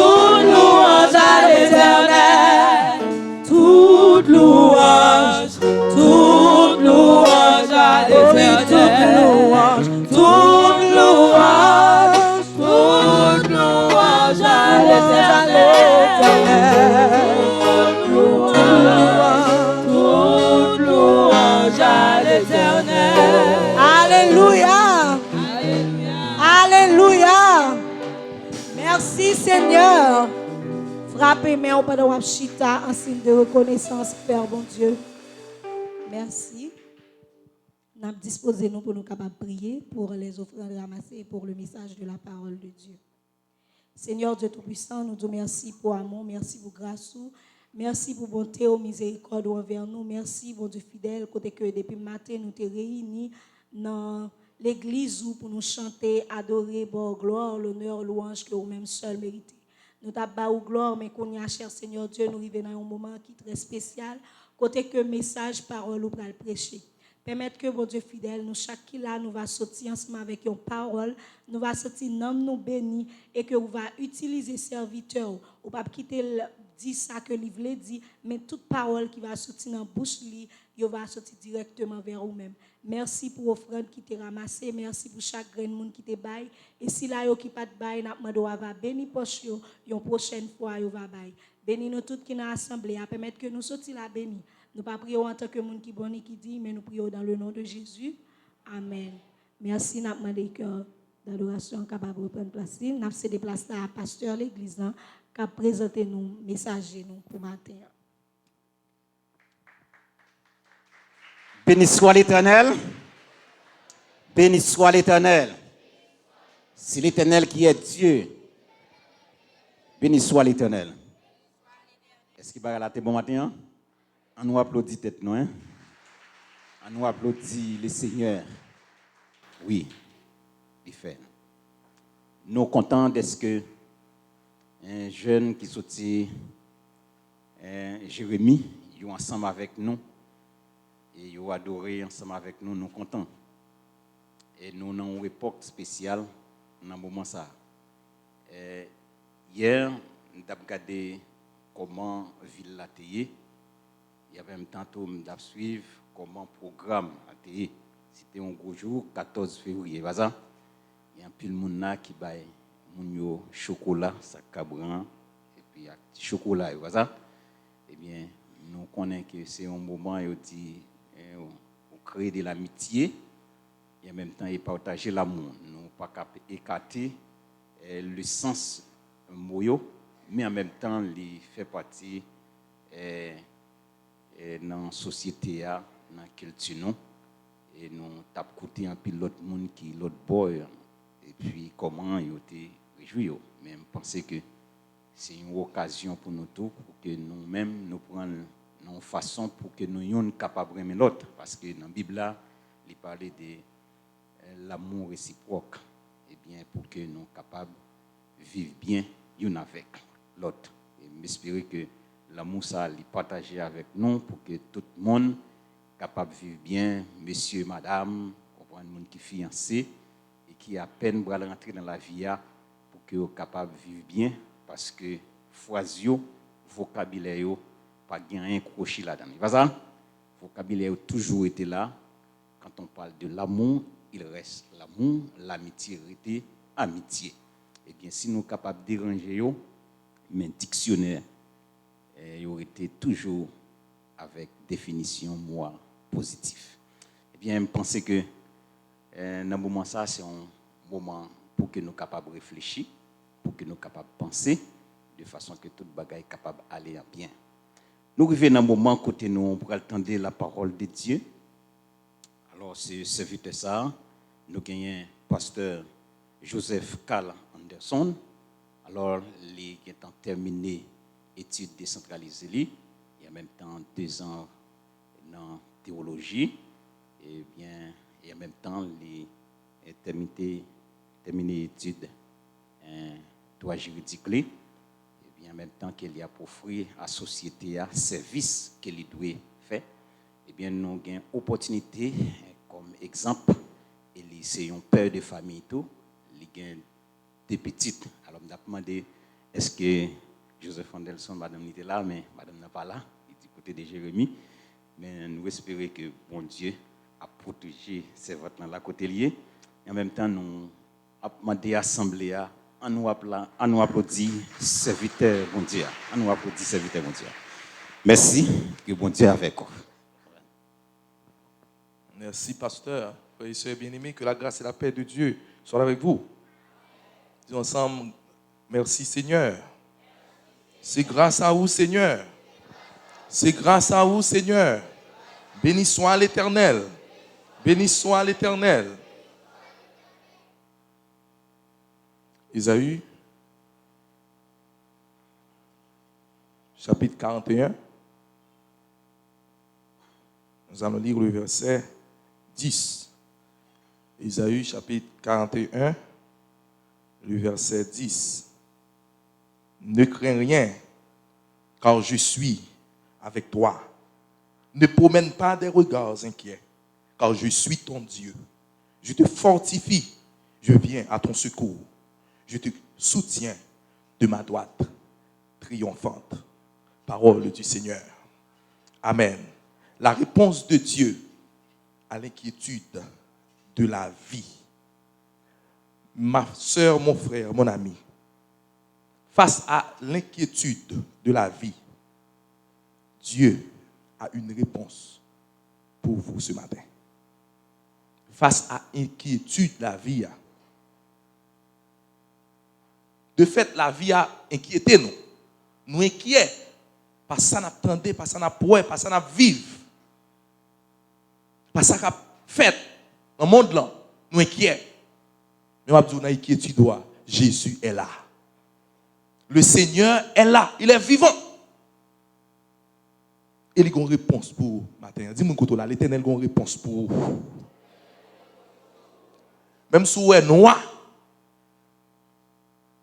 Toute louange à l'Éternel. Toute louange à l'Éternel. Toute louange à l'Éternel. Toute louange à l'Éternel. Alléluia. Alléluia. Merci Seigneur. Frappez mes mains pendant que chita en signe de reconnaissance, Père bon Dieu. Merci. Nous disposons nous pour nous capables de prier pour les offrandes ramassées et pour le message de la parole de Dieu. Seigneur Dieu Tout-Puissant, nous disons merci pour amour, merci pour grâce, merci pour bonté ou miséricorde envers nous, merci bon Dieu fidèle, côté que depuis le matin nous t'es réunis dans l'église pour nous chanter, adorer, bon gloire, l'honneur, louange que vous-même seul méritez. Nous t'abbons gloire, mais qu'on y a, cher Seigneur Dieu, nous arrivons dans un moment qui est très spécial, côté que message, parole, ou le prêcher. Permettre que, bon Dieu fidèle, nous, chaque qui là, nous va sortir ensemble avec une parole, nous va sortir, nom nous béni, et que vous va utiliser serviteur, ou pas quitter dit ça que il voulait dire, mais toute parole qui va sortir dans la bouche, il va sortir directement vers vous-même. Merci pour l'offrande qui t'a ramassé, merci pour chaque grain de monde qui t'a bail. Et si là, qui pas de bail, n'a demandé va bénir poche yo, une prochaine fois yo va bail. Bénis nous toutes qui dans l'assemblée, à permettre que nous sortions la béni. Nous pas prions en tant que monde qui bon et qui dit, mais nous prions dans le nom de Jésus. Amen. Merci, n'a demandé que d'adoration capable de prendre place. N'a cédé place à pasteur l'église qui a présenté nous messager nous pour matin. Béni soit l'Éternel. Béni soit l'Éternel. C'est l'Éternel qui est Dieu. Béni soit l'Éternel. Est-ce qu'il va relater bon matin? On nous applaudit tête nous, hein? On nous applaudit le Seigneur. Oui, il fait. Nous sommes contents d'être que un jeune qui sorti, Jérémie, ils sont ensemble avec nous. Et ils ont adoré ensemble avec nous, nous sommes contents. Et nous avons une époque spéciale dans ce moment. Hier, nous avons regardé comment la ville a été. Il y avait même tantôt de suivre comment le programme a été. C'était un gros jour, 14 février. Il y a un peu de monde qui a un chocolat, ça cabran, et puis un petit chocolat. Eh bien, nous connaissons que c'est un moment où on crée de l'amitié et en même temps il partager l'amour. Nous ne pouvons pas écarter le sens moyo, mais en même temps il fait partie dans la société, dans la culture. Et nous avons écouté un peu l'autre monde qui l'autre boy et puis comment ils ont été réjouis. Mais je pense que c'est une occasion pour nous tous pour que nous-mêmes nous prenions une façon pour que nous soyons capables d'aimer l'autre. Parce que dans la Bible, il parlait de l'amour réciproque. Et bien, pour que nous soyons capables de vivre bien l'un avec l'autre. Et j'espère que l'amour, ça, il partagé avec nous pour que tout le monde capable de vivre bien, monsieur, madame, comprendre monde qui fiancé et qui a peine pour rentrer dans la vie pour que soient capable de vivre bien parce que foisio vocabulaire pas rien croché là-dedans. Pas ça? Vocabulaire toujours été là. Quand on parle de l'amour, il reste l'amour, l'amitié reste amitié. Et bien si nous sommes capables de déranger mais dictionnaire il aurait été toujours avec définition moi positif. Eh bien, je pense que dans ce moment ça c'est un moment pour que nous soyons capables de réfléchir, pour que nous soyons capables de penser de façon que toute bagaille est capable d'aller bien. Nous arrivons dans un moment côté nous pour entendre la parole de Dieu. Alors c'est serviteur ça, nous gagnons pasteur Joseph Carl Anderson. Alors il a terminé études décentralisées et en même temps 2 ans dans théologie et bien et en même temps il a terminé études droit juridique et bien en même temps qu'il a offert à la société un service qu'il doit faire et bien nous avons une opportunité comme exemple et c'est un père de famille tout il a des petites alors on a demandé est-ce que Joseph Anderson madame était là mais madame n'est pas là il est du côté de Jérémie mais nous espérons que bon Dieu a protégé ces votes dans la côté liée et en même temps nous avons demandé à l'assemblée à nous applaudir serviteur bon Dieu à nous applaudir serviteur bon Dieu merci que bon Dieu est avec vous. Merci pasteur frères et sœurs bien-aimés que la grâce et la paix de Dieu soient avec vous. Disons ensemble merci Seigneur. C'est grâce à vous Seigneur. C'est grâce à vous Seigneur. Béni soit l'Éternel. Béni soit l'Éternel. Isaïe, chapitre 41. Nous allons lire le verset 10. Isaïe, chapitre 41, le verset 10. Ne crains rien, car je suis avec toi. Ne promène pas des regards inquiets, car je suis ton Dieu. Je te fortifie, je viens à ton secours. Je te soutiens de ma droite triomphante. parole du Seigneur. Amen. La réponse de Dieu à l'inquiétude de la vie. Ma soeur, mon frère, mon ami, face à l'inquiétude de la vie, Dieu a une réponse pour vous ce matin. Face à l'inquiétude de la vie, de fait, la vie a inquiété nous. Nous inquiets. Parce que ça n'a pas parce que ça n'a pas parce que ça n'a vivre. Parce que ça n'a fait dans le monde là, nous inquiets. Mais on va dire, inquiétude, Jésus est là. Le Seigneur est là. Il est vivant. Et il a une réponse pour vous matin. Dis-moi que l'Éternel a une réponse pour vous. Même si vous êtes noir,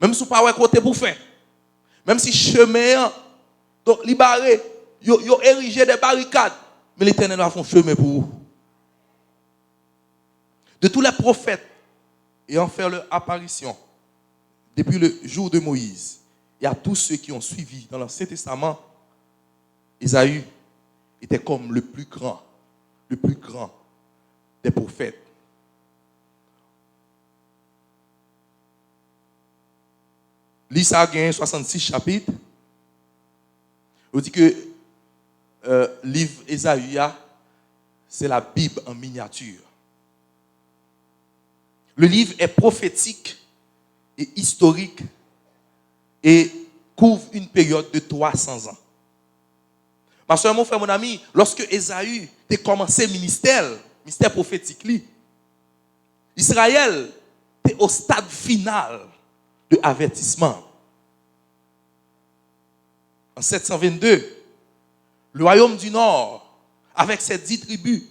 même si vous n'avez pas côté pour faire, même si chemin donc libéré, vous érigé des barricades, mais l'Éternel va faire un chemin pour vous. De tous les prophètes ayant fait leur apparition depuis le jour de Moïse, et à tous ceux qui ont suivi dans l'Ancien Testament, Ésaü était comme le plus grand des prophètes. L'Isa a gagné 66 chapitres. On dit que le livre Ésaü, c'est la Bible en miniature. Le livre est prophétique et historique et couvre une période de 300 ans. Ma soeur, mon frère, mon ami, lorsque Ésaü a commencé le ministère prophétique, Israël était au stade final de avertissement. En 722, le royaume du Nord, avec ses 10 tribus,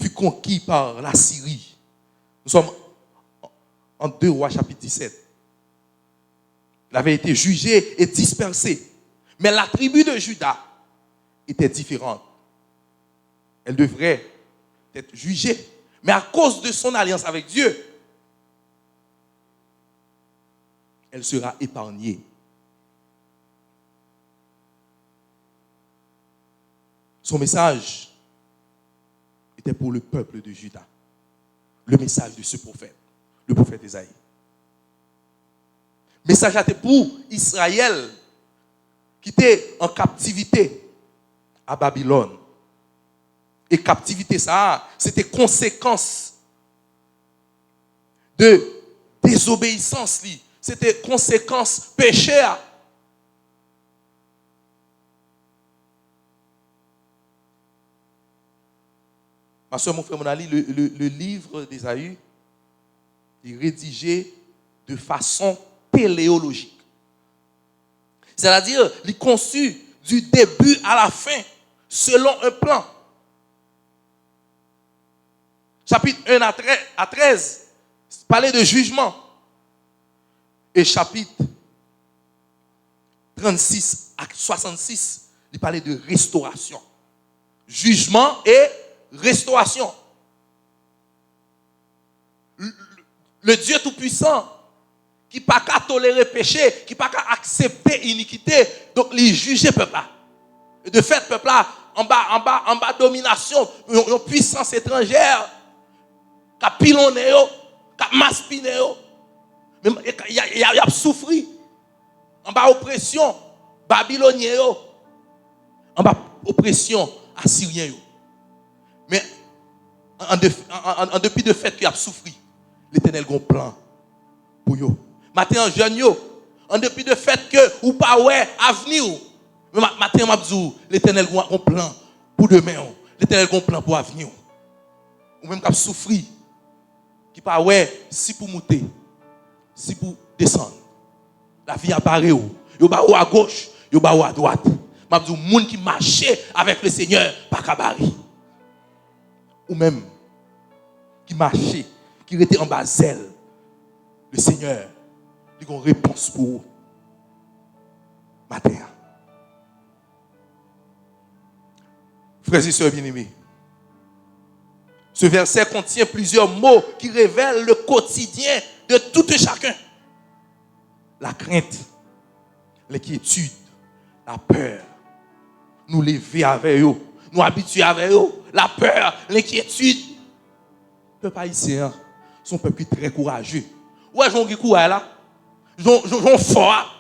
fut conquis par la Syrie. Nous sommes en 2 Rois chapitre 17. Il avait été jugé et dispersé. Mais la tribu de Juda était différente. Elle devrait être jugée. Mais à cause de son alliance avec Dieu, elle sera épargnée. Son message était pour le peuple de Juda. Le message de ce prophète, le prophète Ésaïe. Le message était pour Israël qui était en captivité à Babylone. Et captivité, ça, c'était conséquence de désobéissance. C'était conséquence péché. Ma soeur, mon frère, mon ami, le livre d'Ésaü est rédigé de façon téléologique. C'est-à-dire, il est conçu du début à la fin, selon un plan. Chapitre 1 à 13, parlait de jugement. Et chapitre 36 à 66, il parlait de restauration. Jugement et restauration. Le Dieu Tout-Puissant, qui n'a pas qu'à tolérer péché, qui n'a pas qu'à accepter iniquité, donc il juge le peuple là. De fait, le peuple là, en bas domination, une puissance étrangère, qui a pilonné, qui a maspiné, il a souffert. En bas oppression, babylonien, en bas oppression, assyrien. Mais en dépit de fait qu'il a souffert, l'Éternel a un plan pour eux. Maintenant, jeune, en dépit de fait que ou pas ouais avenir, maintenant m'a dit l'Éternel a un plan pour demain. L'Éternel a un plan pour l'avenir. Ou même qui a souffert, qui pas ouais si pour monter, si pour descendre. La vie apparaît où? Yo ba ou à gauche, yo ba ou à droite. M'a dit monde qui marchait avec le Seigneur pas kabari. Ou même qui marchait, qui était en bas zèle. Le Seigneur, il a une réponse pour vous. Matin. Frères et sœurs bien-aimés, ce verset contient plusieurs mots qui révèlent le quotidien de tout un chacun. La crainte, l'inquiétude, la peur. Nous lever avec eux, nous habituer avec eux, la peur, l'inquiétude. Le peuple haïtien, son peuple très courageux. Ouais, j'en ai courage là. J'en fort.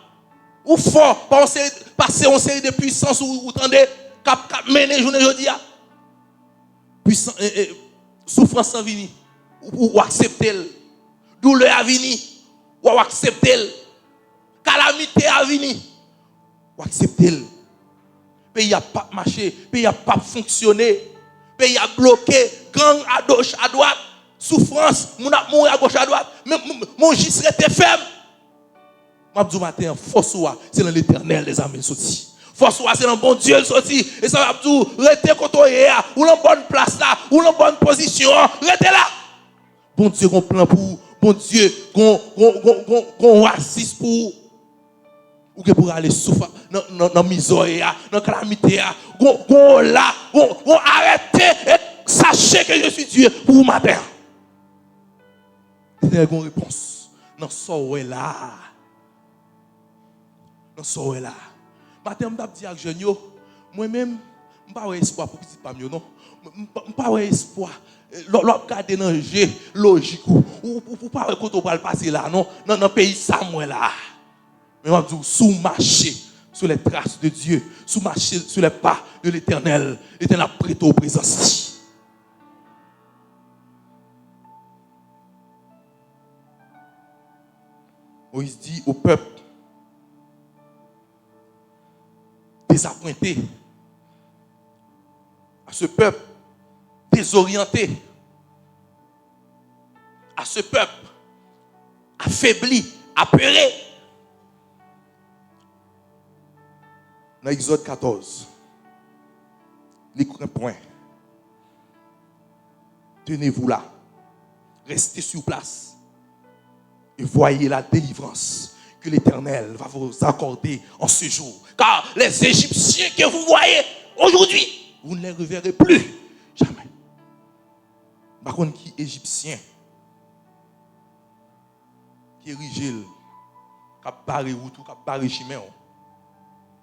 Ou fort, passer en série de puissance ou tendez, cap mener journée aujourd'hui. Puissance, souffrance sans venir. Ou accepter. Douleur à venir. Ou accepter. Calamité à venir. Ou accepter. Pays a pas marché, pays a pas fonctionné, pays a bloqué, gang à gauche, à droite, souffrance, mon a mourir à gauche, à droite, mon gis était ferme. M'a dit matin, force c'est dans l'Éternel les amis sorti. Force c'est dans bon Dieu sorti et ça va dire restez côté ou dans bonne place là, ou dans bonne position, restez là. Bon Dieu qu'on plan pour bon Dieu qu'on oasis pour ou que pour aller souffrir dans misère, dans calamité, on là, on arrêter et sachez que je suis Dieu pour vous matin. C'est une réponse. Dans ce là. Dans ce là. Matin, je dis à jeune moi-même, je n'ai pas espoir pour petit pam non. Je n'ai pas espoir. L'autre garder dans le jeu logique ou pas quand on va passer là non dans le pays Samuel là. Mais on dit sous marcher sur les traces de Dieu, sous marcher sur les pas de l'Éternel, l'Éternel a prêté aux présences. Moïse dit au peuple désappointé, à ce peuple désorienté, à ce peuple affaibli, apeuré. Dans Exode 14, les points. Tenez-vous là, restez sur place et voyez la délivrance que l'Éternel va vous accorder en ce jour. Car les Égyptiens que vous voyez aujourd'hui, vous ne les reverrez plus. Jamais. Par contre, qui est Égyptien, qui est rigide, qui a barré route, qui a barré chemin.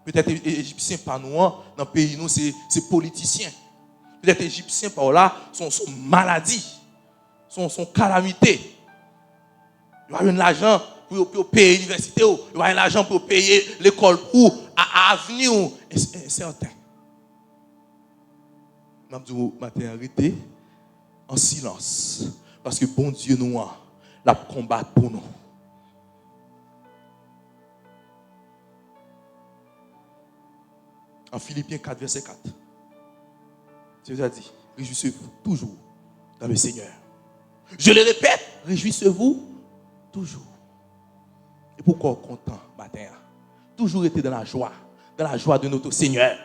Peut-être Égyptien par nous, dans le pays, nous, c'est politicien. Peut-être Égyptien par là, son maladie, son calamité. Il y a l'argent pour payer l'université, il y a l'argent pour payer l'école ou à avenir incertain. Nous avons dit, arrêtez en silence. Parce que bon Dieu nous a la combattre pour nous. En Philippiens 4, verset 4. Jésus a dit, réjouissez-vous toujours dans le Seigneur. Je le répète, réjouissez-vous toujours. Et pourquoi content matin? Toujours été dans la joie de notre Seigneur.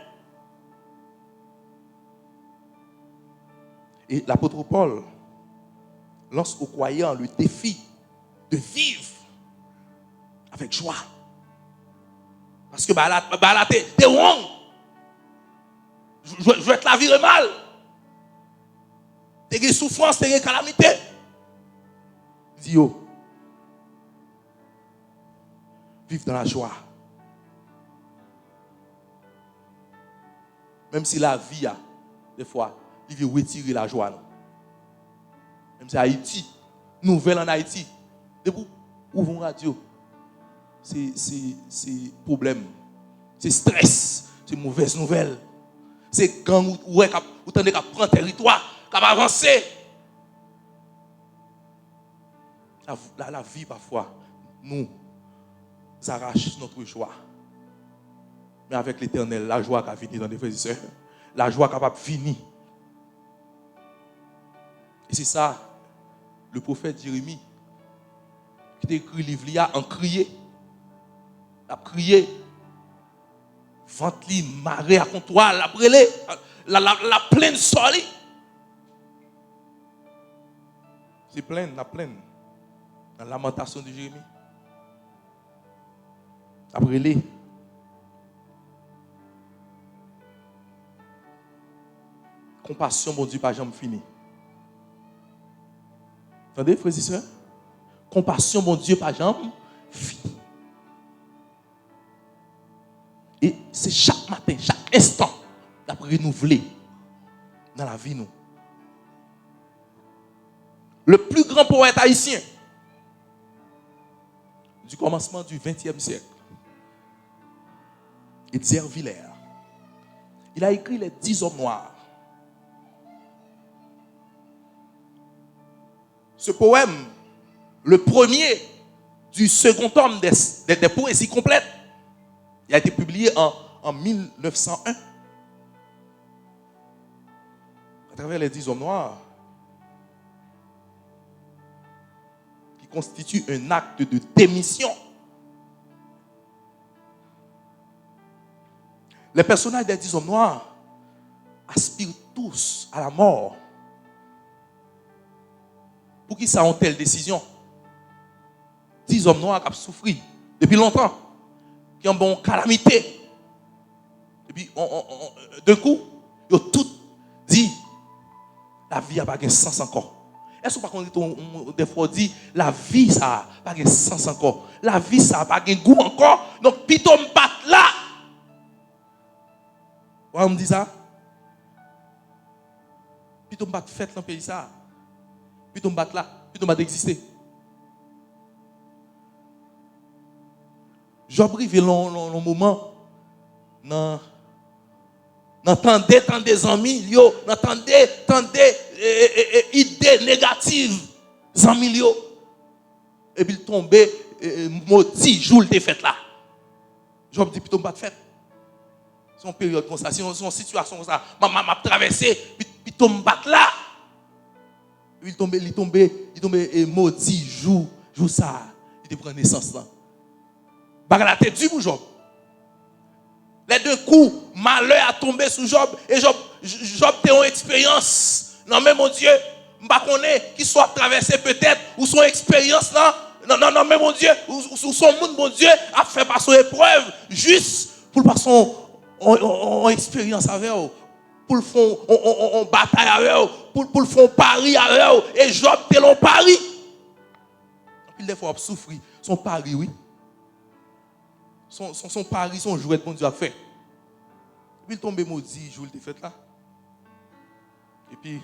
Et l'apôtre Paul lance aux croyants le défi de vivre avec joie. Parce que là, t'es wrong. Je vais te la vivre mal. T'es des souffrances, t'es des calamités. Dis yo. Vive dans la joie. Même si la vie a, des fois, il veut retirer la joie. Non? Même si Haïti, nouvelle en Haïti, debout, ouvrons radio. C'est problème. C'est stress. C'est mauvaise nouvelle. C'est gang ou tendez qu'à prendre territoire, qu'à avancer. La vie, parfois, nous arrache notre joie. Mais avec l'Éternel, la joie qui a fini dans les frères et sœurs, la joie capable de finir. Et c'est ça, le prophète Jérémie, qui a écrit le livre, il a crié. Il a crié. Ventli, marée à comptoir, la brûlée, la plaine solide. C'est pleine, la plaine. Dans la lamentation de Jérémie. La brûlée. Compassion, mon Dieu, pas jamais fini. Entendez, frères et sœurs? Compassion, mon Dieu, pas jamais fini. Et c'est chaque matin, chaque instant, d'après renouveler dans la vie, nous. Le plus grand poète haïtien du commencement du XXe siècle, Edzer Villers, il a écrit les 10 hommes noirs. Ce poème, le premier du second tome des poésies complètes, il a été publié en 1901. À travers les 10 hommes noirs, qui constitue un acte de démission. Les personnages des 10 hommes noirs aspirent tous à la mort. Pour qui ça ont telle décision? 10 hommes noirs qui ont souffert depuis longtemps, qui ont bon calamité. Et puis, d'un coup, ils ont tout dit, la vie n'a pas de sens encore. Est-ce que des fois dit, la vie ça n'a pas de sens encore. La vie ça n'a pas de goût encore. Donc, plutôt me battre là. On me dit ça? Plutôt me battre fête dans le pays ça. Plutôt me battre là. Plutôt me battre exister. Job rive long moment n'entendez tant des amis yo, n'entendez idées négatives amis yo, et puis il tombe maudit jour de fête là. Job dit plutôt pas de fête. Son période comme ça, son situation comme ça, m'a traversé, puis tombe battre là. Il tombe maudit jour ça, il prend naissance là. La tête du pour Job. Les deux coups, malheur a tombé sur Job. Et Job a une expérience. Non, mais mon Dieu, je ne sais pas qui soit traversé peut-être, ou son expérience là. Non, mais mon Dieu, ou son monde, mon Dieu, a fait par son épreuve, juste pour passer son expérience avec eux. Pour le fond, on bataille avec eux. Pour le fond, pari avec eux. Et Job, t'es l'on pari. Puis des fois, il souffre. Son pari, oui. Son pari, son jouet, bon Dieu a fait. Et puis il tombe maudit, jour de fête là. Et puis,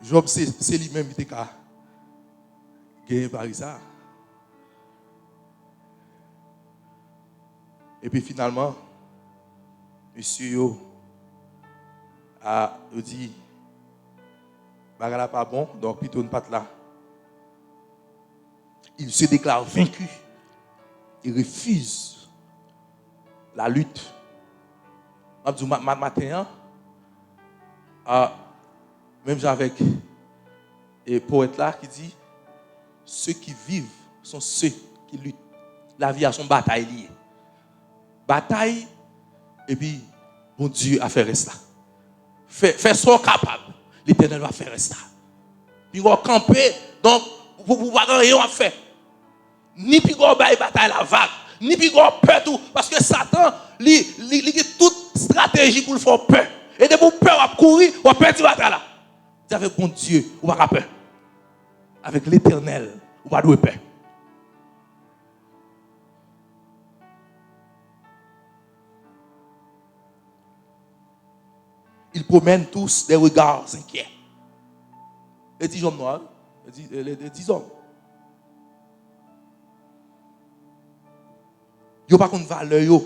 Job, c'est lui-même qui a gagné pari ça. Et puis finalement, monsieur a dit, bagala pas bon, donc plutôt ne pas là. Il se déclare vaincu. Il refuse la lutte. Matin, même avec un poète là qui dit, ceux qui vivent sont ceux qui luttent. La vie a son bataille liée. Bataille, et puis, bon Dieu a fait rester là. Fais ce qu'on est capable. L'Éternel va faire rester là. Puis on va camper, donc, vous ne pouvez rien faire. Ni puis on va bataille la vague, ni puis on peur tout. Parce que Satan, il a toute stratégie pour le faire peur. Et de vous peur à courir, on va perdre la bataille là. Avec bon Dieu, on va pas peur. Avec l'Éternel, on va pas peur. Ils promènent tous des regards inquiets. Les 10 hommes noirs, les 10 hommes. Ils n'ont pas de valeur.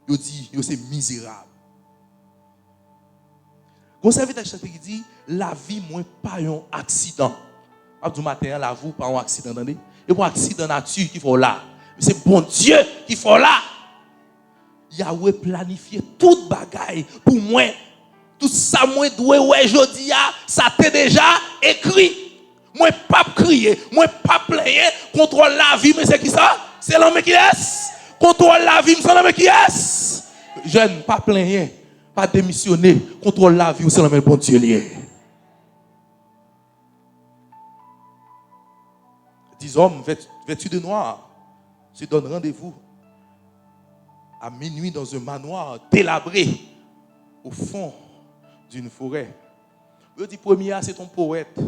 Ils disent que c'est misérable. Vous savez, qui dit, la vie, moi, pas un accident. Du matin, la vie, pas un accident. Et pas un accident nature qu'il faut là. Mais c'est bon Dieu qu'il faut là. Yahweh planifié toute bagaille pour moi. Tout ça, moi, ouais, je dis, ça t'est déjà écrit. Moi, pas crier, moi, pas plaigner. Contrôle la vie, mais c'est qui ça? C'est l'homme qui est. Contrôle la vie, c'est l'homme qui est. Jeune, pas plaigner, pas démissionner. Contrôle la vie, c'est l'homme bon Dieu lié. 10 hommes vêtus de noir se donnent rendez-vous à minuit dans un manoir délabré au fond d'une forêt. Le dit premier, c'est ton poète.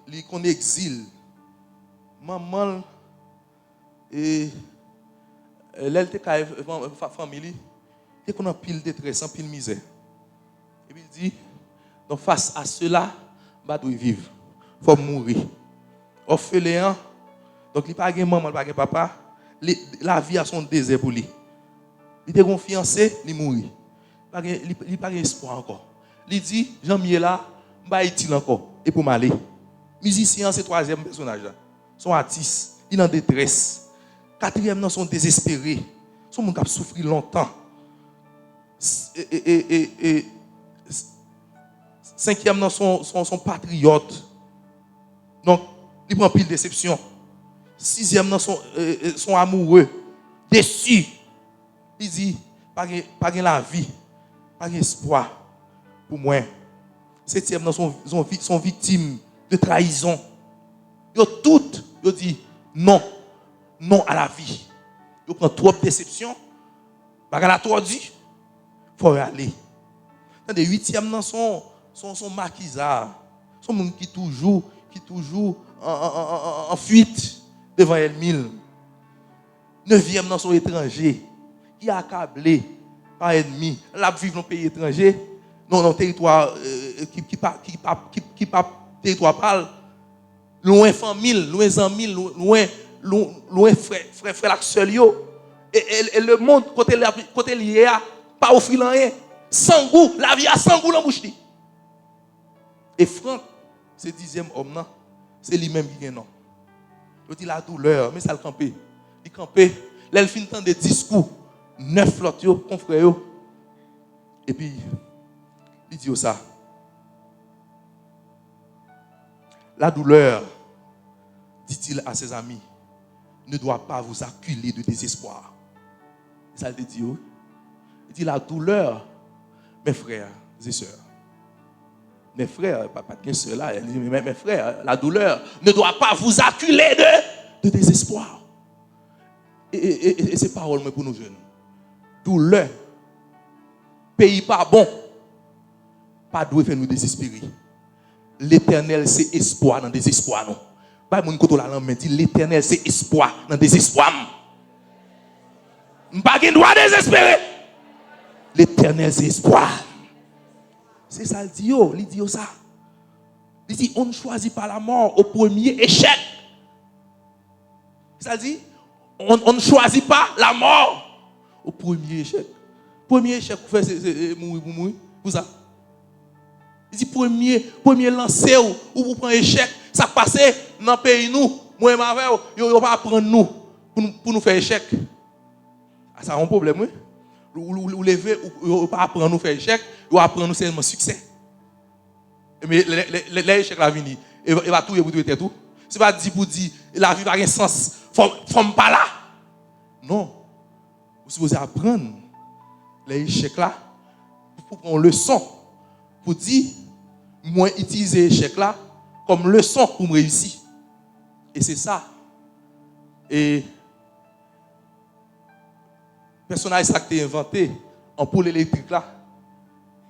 Il qu'on exil maman et l'elle était famille, et qu'on a pile détresse, pile misère. Et puis il dit, donc face à cela, bah doit vivre, faut mourir. Orphelin, donc il pas de maman, il pas de papa, la vie a son désert pour lui. Il était fiancé, il mourit. Il n'a pas d'espoir encore. Il dit, Jean-Miel là, il encore. Et pour m'aller. Musicien, c'est le troisième personnage. Son artiste, il est en détresse. Quatrième, son désespéré. Son monde qui a souffert longtemps. Cinquième, son patriote. Donc, il prend pile déception. Sixième, son amoureux. Déçu. Il dit, pas de la vie, pas d'espoir pour moi. Septième, sont victimes de trahison. Ils toutes, ils disent non, non à la vie. Ils prennent trop de déception. Ils ont trop dit, il faut y aller. Les huitièmes, sont maquisards. Sont gens qui toujours en fuite devant elle-même. Neuvième, sont étrangers. Qui est accablé par ennemi, là vivre dans un pays étranger, dans un territoire qui pas territoire parle, loin famille, loin amis, loin frère la seul yo, et le monde côté lié pas offrir rien, sans goût, la vie a sans goût dans bouche. Et Franck, ce 10e homme là, c'est lui-même qui gagne non. Il dit la douleur, mais ça le camper. Il camper, là il finit tant de discours. 9 flottes, confrères. Et puis, il dit ça. La douleur, dit-il à ses amis, ne doit pas vous acculer de désespoir. Ça le dit. Il dit la douleur, mes frères et sœurs. Mes frères, pas de sœurs là, il dit, mes frères, la douleur ne doit pas vous acculer de désespoir. Et c'est parole pour nous jeunes. Douleur, pays pas bon, pas doit faire nous désespérer. L'éternel, c'est espoir dans le désespoir. Non. Pas mon côté la langue, dit l'éternel, c'est espoir dans le désespoir. Pas qu'il doit désespérer. L'éternel, c'est espoir. C'est ça, il dit ça. Il dit, on ne choisit pas la mort au premier échec. Ça dit, on ne choisit pas la mort au premier échec. Premier échec, vous faites, c'est mourir. Pour ça. Il dit, premier lancer ou vous prenez échec, ça passe dans le pays, nous, moi et ma mère, ils ne vont pas prendre nous pour nous faire échec. Ça a un problème, oui. Ou lever, ou pas apprendre nous faire échec, ou apprendre nous seulement succès. Mais l'échec la vie, il va tout et vous tout. C'est pas dit pour dire, la vie n'a pas de sens, faut pas là. Non. Vous supposez apprendre les échecs là pour prendre leçon, pour dire, moi utiliser l'échec là comme leçon pour me réussir. Et c'est ça. Et personnage ça qui est inventé en poule électrique là,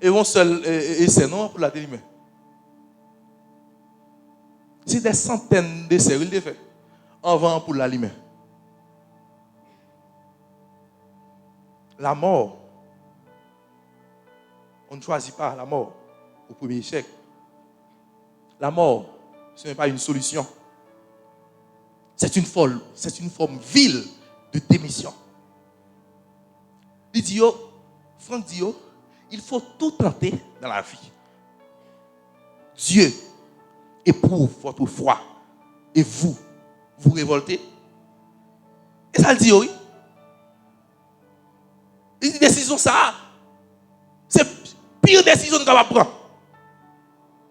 et vont seul essai non pour la délime. C'est des centaines d'essais il les fait avant pour la lime. La mort, on ne choisit pas la mort au premier échec. La mort, ce n'est pas une solution. C'est une forme vile de démission. Il dit, Franck dit, il faut tout tenter dans la vie. Dieu éprouve votre foi et vous révoltez. Et ça le dit, oui. Il dit, décision ça, c'est pire décision qu'on va prendre.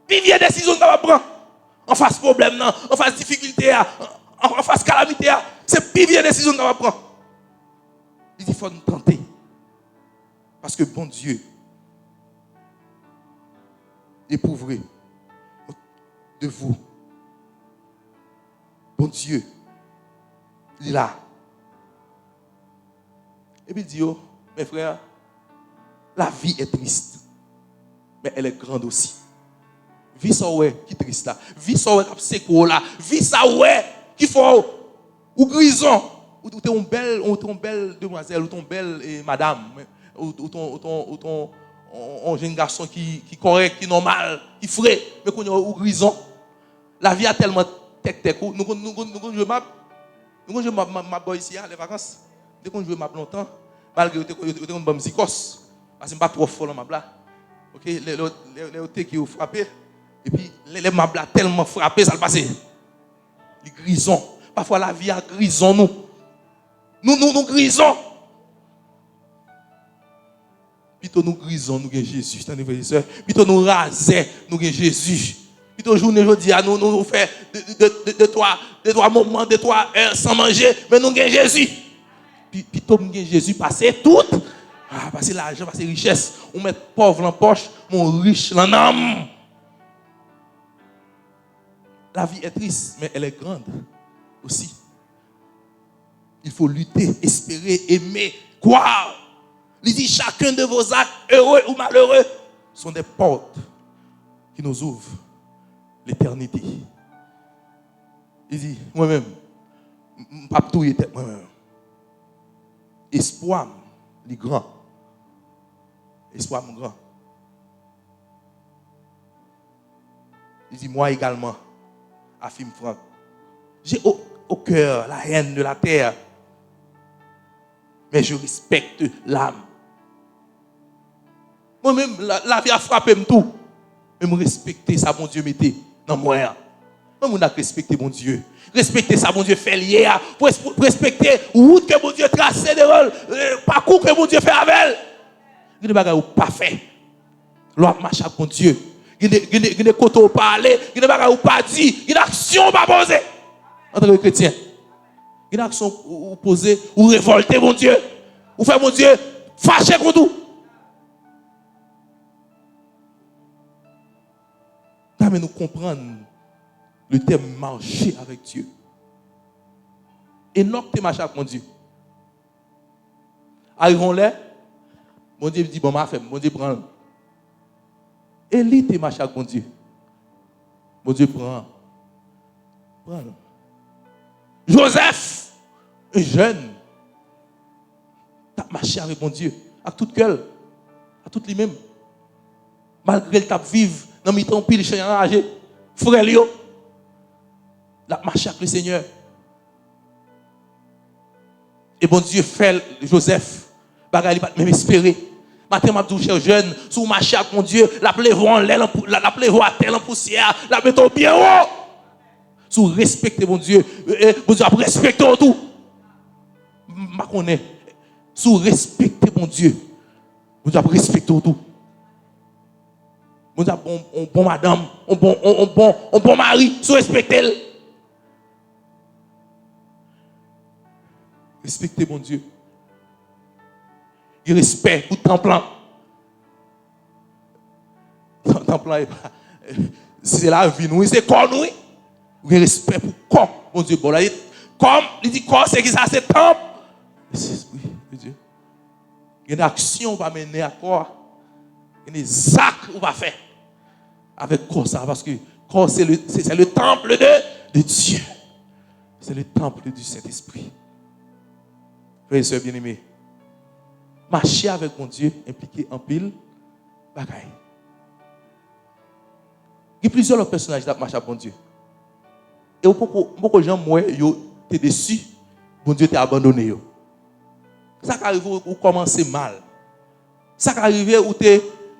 Pire décision qu'on va prendre. En face problème, en face difficulté, en face calamité, c'est pire décision qu'on va prendre. Il dit, il faut nous tenter. Parce que bon Dieu éprouverait de vous. Bon Dieu, il est là. Et puis il dit, mes frères, la vie est triste, mais elle est grande aussi. Vie ça ouais qui est triste là, vie ça ouais qui est là, vie ça ouais qui faut ou grison, ou t'es une belle demoiselle, ou ton belle madame, ou ton un jeune garçon qui correct, qui normal, qui frais, mais qu'on ou grison. La vie a tellement tech nous jouons ma boy ici les vacances. Dès qu'on joue map longtemps, malgré que tu es un zikos, parce que pas trop fort dans map là. OK, les qui ont frappé et puis les map là tellement frappé ça le passé. Les grisons. Parfois la vie a grison nous. Nous grisons. Plutôt nous grisons, nous avons Jésus. T'as frères et sœurs. Plutôt nous raser, nous avons Jésus. Plutôt journée aujourd'hui à nous faire de trois moments, de 3 heures sans manger, mais nous avons Jésus. Plutôt nous avons Jésus passer tout. Passer l'argent, passer richesse. On met pauvre en poche, mon riche en âme. La vie est triste, mais elle est grande aussi. Il faut lutter, espérer, aimer, croire. Il dit chacun de vos actes, heureux ou malheureux, sont des portes qui nous ouvrent l'éternité. Il dit, moi-même, pas tout était moi-même. Espoir, il est grand. Espoir, mon grand. Il dit, moi également, Afim Franck, j'ai au cœur la haine de la terre, mais je respecte l'âme. Moi-même, la vie a frappé tout. Mais je respecte ça, mon Dieu, mettez dans moi. Moi, je respecte mon Dieu. Respecter ça, mon Dieu, fait lié. Pour respecter la route que mon Dieu trace, le parcours que mon Dieu fait avec elle. Il y a des choses pas fait. L'autre marche avec mon Dieu. Il y a des côtés pas aller. Il y a des choses pas dit. Il y a des actions pas posées. En tant que chrétien. Il y a des actions posées ou révolter mon Dieu. Ou faire mon Dieu fâcher contre tout. Mais nous comprenons le terme marcher avec Dieu. Enoch te marché avec mon Dieu. Arrivons là, mon Dieu dit bon, ma femme, mon Dieu prend. Élie te marché avec mon Dieu. Mon Dieu prend. Joseph, un jeune, t'as marché avec mon Dieu, à tout cœur, à tout lui-même. Malgré le tap vive, dans mi temps pile chien enragé, frère Lio, la marche avec le Seigneur. Et bon Dieu fait Joseph, bagay li pas même espérer. Matin m'a dit cher jeune, sous marcher avec mon Dieu, la plevo en l'air, la plevo à terre en poussière, la mettons bien haut. Sous respecter mon Dieu, bon Dieu a respecté tout. Ma connais, sous respecter mon Dieu, bon Dieu a respecté tout. On a un bon madame, un bon mari, sous respecter. Respectez mon Dieu. Il respecte pour temps-plan. Temps-plan, c'est la vie, nous, c'est corps, nous. Il respect pour corps, mon Dieu. Bon, là, comme il dit corps, c'est qui ça, c'est temple. Oui, Dieu. Il y a une action qui va mener à corps. Il y a des actes qu'on va faire avec corps ça, parce que corps c'est le temple de Dieu. C'est le temple du Saint-Esprit. Frères et sœurs bien-aimés, marcher avec mon Dieu impliqué en pile bagaille. Il y a plusieurs personnages qui marchent avec mon Dieu. Et beaucoup de gens, moi, t'es déçu, mon Dieu t'a abandonné. Ça qui arrive où commencer mal. Ça qui arrive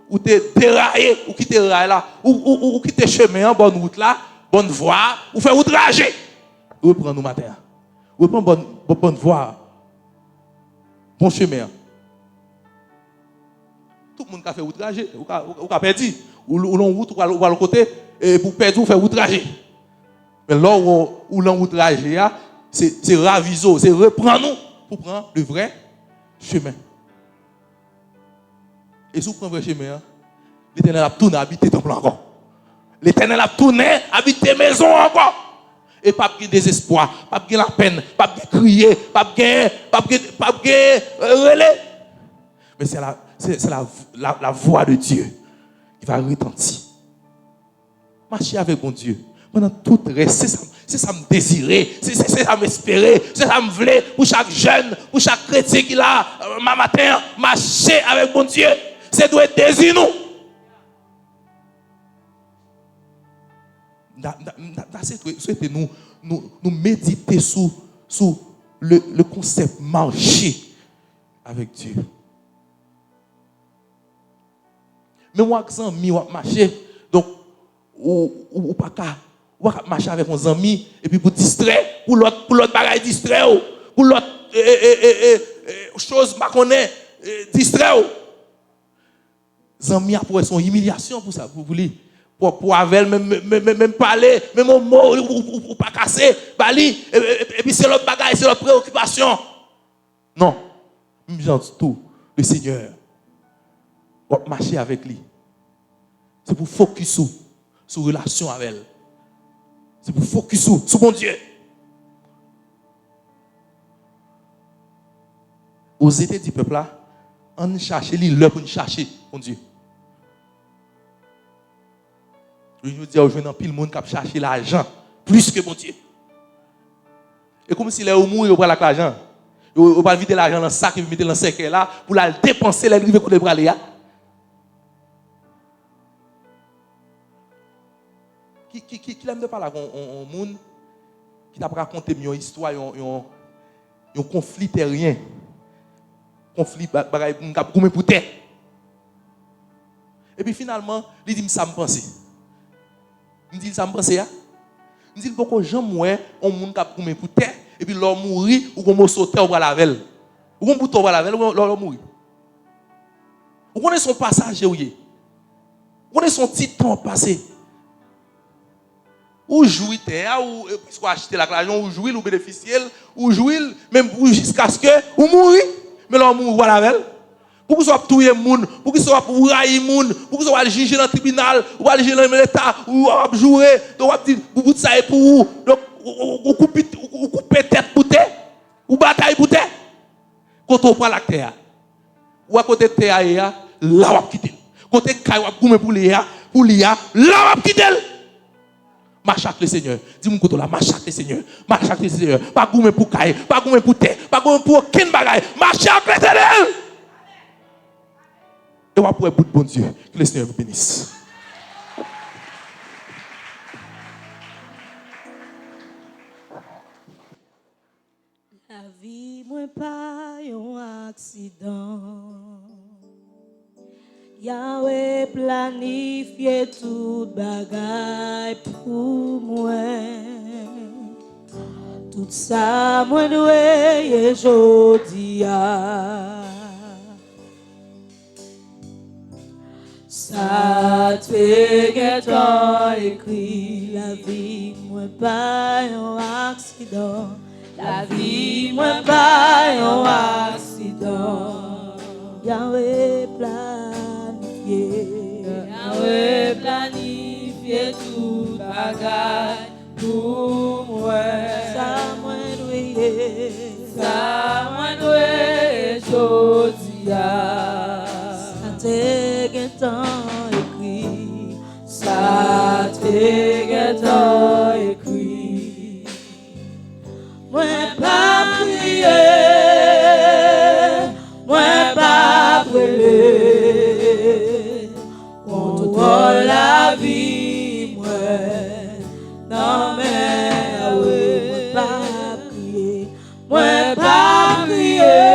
où t'es déraillé, ou qui t'es raillé là, ou qui t'es chemin en bonne route là, bonne voie, ou fait outrager. Ou prendre nous matin. Ou prendre bonne voie. Bon chemin. Tout le monde qui fait outrager, ou a perdu, ou l'on route, ou à l'autre côté, et pour perdre, ou faire outrager. Mais là où l'on outrager, c'est raviser, c'est reprendre nous pour prendre le vrai chemin. Et si vous prenez le vrai chemin, l'Éternel a tourné habiter ton plan encore. L'Éternel a tourné habiter maison encore. Et pas de désespoir, pas de la peine, pas de crier, pas de relais. Mais c'est la voix de Dieu qui va retentir. Marcher avec mon Dieu. Pendant tout reste, C'est ça me désirer, c'est ça m'espérer, c'est ça me voulait pour chaque jeune, pour chaque chrétien qui a ma matin marcher avec mon Dieu. C'est doit être désir nous. Souhaitez nous méditer sur le concept marcher avec Dieu. Mais moi, quand je marcher, donc, ou pas qu'à marcher avec mon ami, et puis pour distraire, pour l'autre bagaille distraire, pour l'autre chose, je connais, distraire. Les amis, après, son humiliation pour ça, pour lui. Pour avec même parler, même un mot, ou pas casser, bali, et puis c'est l'autre bagaille, c'est l'autre préoccupation. Non, j'entends tout, le Seigneur, on va marcher avec lui. C'est pour focus sur relation avec elle. C'est pour focus sur mon Dieu. Aux étés du peuple là, on cherche l'heure pour nous chercher mon Dieu. Je veux dire, je veux pile monde qui a cherché l'argent plus que mon Dieu. Et comme si les gens mourent, ils prennent l'argent. Ils vont vider l'argent dans le sac et mettre dans le cercle là pour la dépenser les livres pour les bras là. Qui aime de parler avec un monde qui t'a raconté une histoire, un conflit terrien. Conflit bagaille pour terre. Et puis finalement, il dit ça me pense. Il dit ça me pense ya. Il dit beaucoup gens moi on monde qui pour terre et puis l'homme mourir ou qu'on sauter au la velle. Ou qu'on bouton la velle ou l'homme mourir. Ou qu'on est son passage oué. Ou on est son petit temps passé. Ou jouir terre ou puisqu'on acheter l'argent ou jouir ou bénéficier ou jouir même jusqu'à ce que ou mourir mais l'homme mourir la velle. Pour que soit tuer moun, pour que soit pour railler moun, pour que soit juger dans le tribunal, ou aller juger dans l'état, ou jouer, donc on dit pour ça et pour vous. Donc on coupe tête pour terre, ou bataille pour terre. Quand on prend la terre, ou à côté de terre là on quitter. Côté caille on goumé pour l'IA, là on quitter. Marche avec le Seigneur. Dis-moi que là marche avec le Seigneur. Marche avec le Seigneur. Pas goumé pour caille, pas goumé pour terre, pas goumé pour aucun bagaille. Marche avec le Seigneur. Et on va pouvoir bout de bon Dieu. Que le Seigneur vous bénisse. La vie, moi, pas un accident. Yahweh planifié toute bagaille pour moi. Tout ça, moi, doué, et jodi a. Ça te fait écrit la vie, moi pas un accident. La vie, moi pas un accident. Yahweh planifié toute bagaille pour moi. Ça moi doué, jodi a. Écrit, ça t'est écrit. Moi pas prier, moi pas brûler. Contre la vie, moi non mais oui, pas prier, moi pas prier.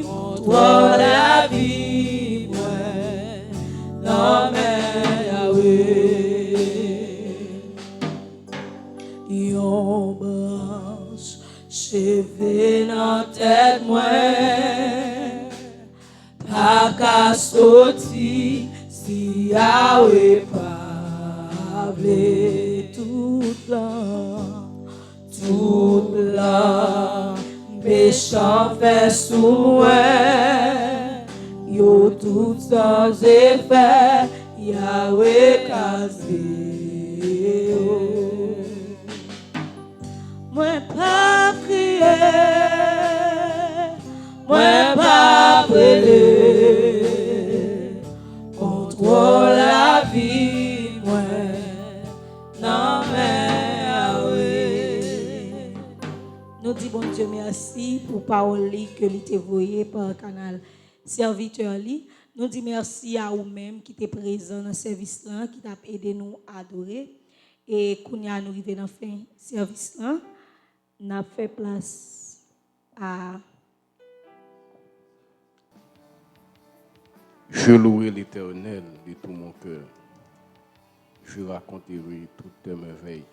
Pour toi la vie, ouais, non mais Yahweh. Yon branche, cheveux dans tête moi, pas qu'à sortir si Yahweh pas vle tout blanc. Méchant fait sous moi, yo tout sans effet, Yahweh casé. Moi pas crier, moi pas brûler, contre Dieu merci pour parole que lui t'a voyé par canal serviteur li. Nous disons merci à vous-même qui êtes présent dans le service là, qui t'a aidé nous à adorer. Et quand nous arrivons dans la fin service là, n'a fait place à Je louerai l'Éternel de tout mon cœur. Je raconterai toutes tes merveilles.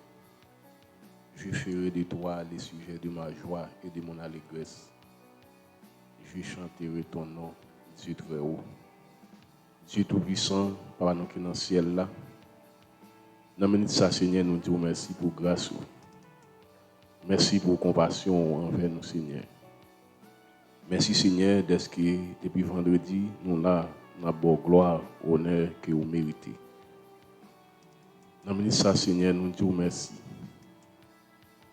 Je ferai de toi les sujets de ma joie et de mon allégresse. Je chanterai ton nom, Dieu très haut. Dieu tout-puissant, Papa nous qui est dans le ciel là. Dans la minute ça, Seigneur, nous disons merci pour grâce. Merci pour compassion envers nous, Seigneur. Merci, Seigneur, d'être que depuis vendredi, nous là, nous avons gloire, honneur que vous méritez. Dans la minute ça, Seigneur, nous disons merci.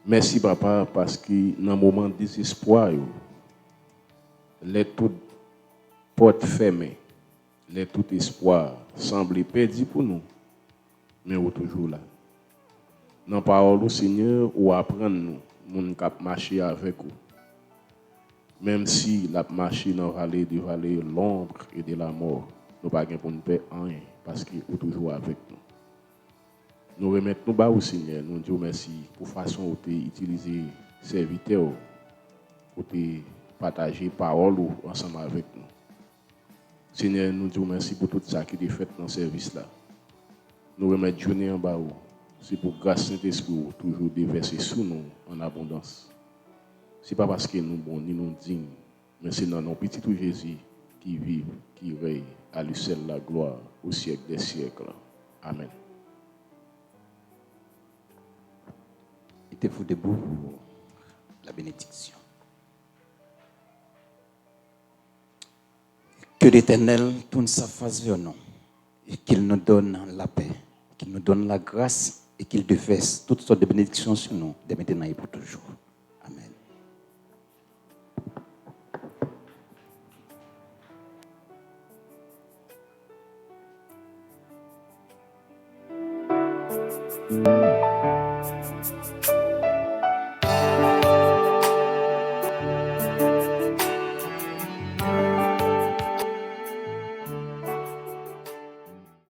Merci, Papa, parce que dans le moment de désespoir, les toutes portes fermées, les tout espoir semblent perdus pour nous, mais vous toujours là. Dans la parole, Seigneur, ou apprendre nous, nous cap marcher avec vous. Même si la marché dans la vallée de l'ombre et de la mort, nous ne pouvons pas nous perdre rien, parce que vous toujours avec nous. Nous remettons nous bas au Seigneur, nous disons merci pour la façon dont vous utilisez serviteurs, pour partager parole ensemble avec nous. Seigneur, nous disons merci pour tout ça qui est fait dans ce service-là. Nous remettons journée en bas. C'est pour grâce Saint-Esprit toujours déverser sous nous en abondance. Ce n'est pas parce que nous bons ni nous dignes, mais c'est dans nos petits tout Jésus qui vit, qui règne à lui seul la gloire au siècle des siècles. Amen. Mettez-vous debout pour la bénédiction. Que l'Éternel tourne sa face vers nous et qu'il nous donne la paix, qu'il nous donne la grâce et qu'il déverse toutes sortes de bénédictions sur nous, dès maintenant et pour toujours. Amen.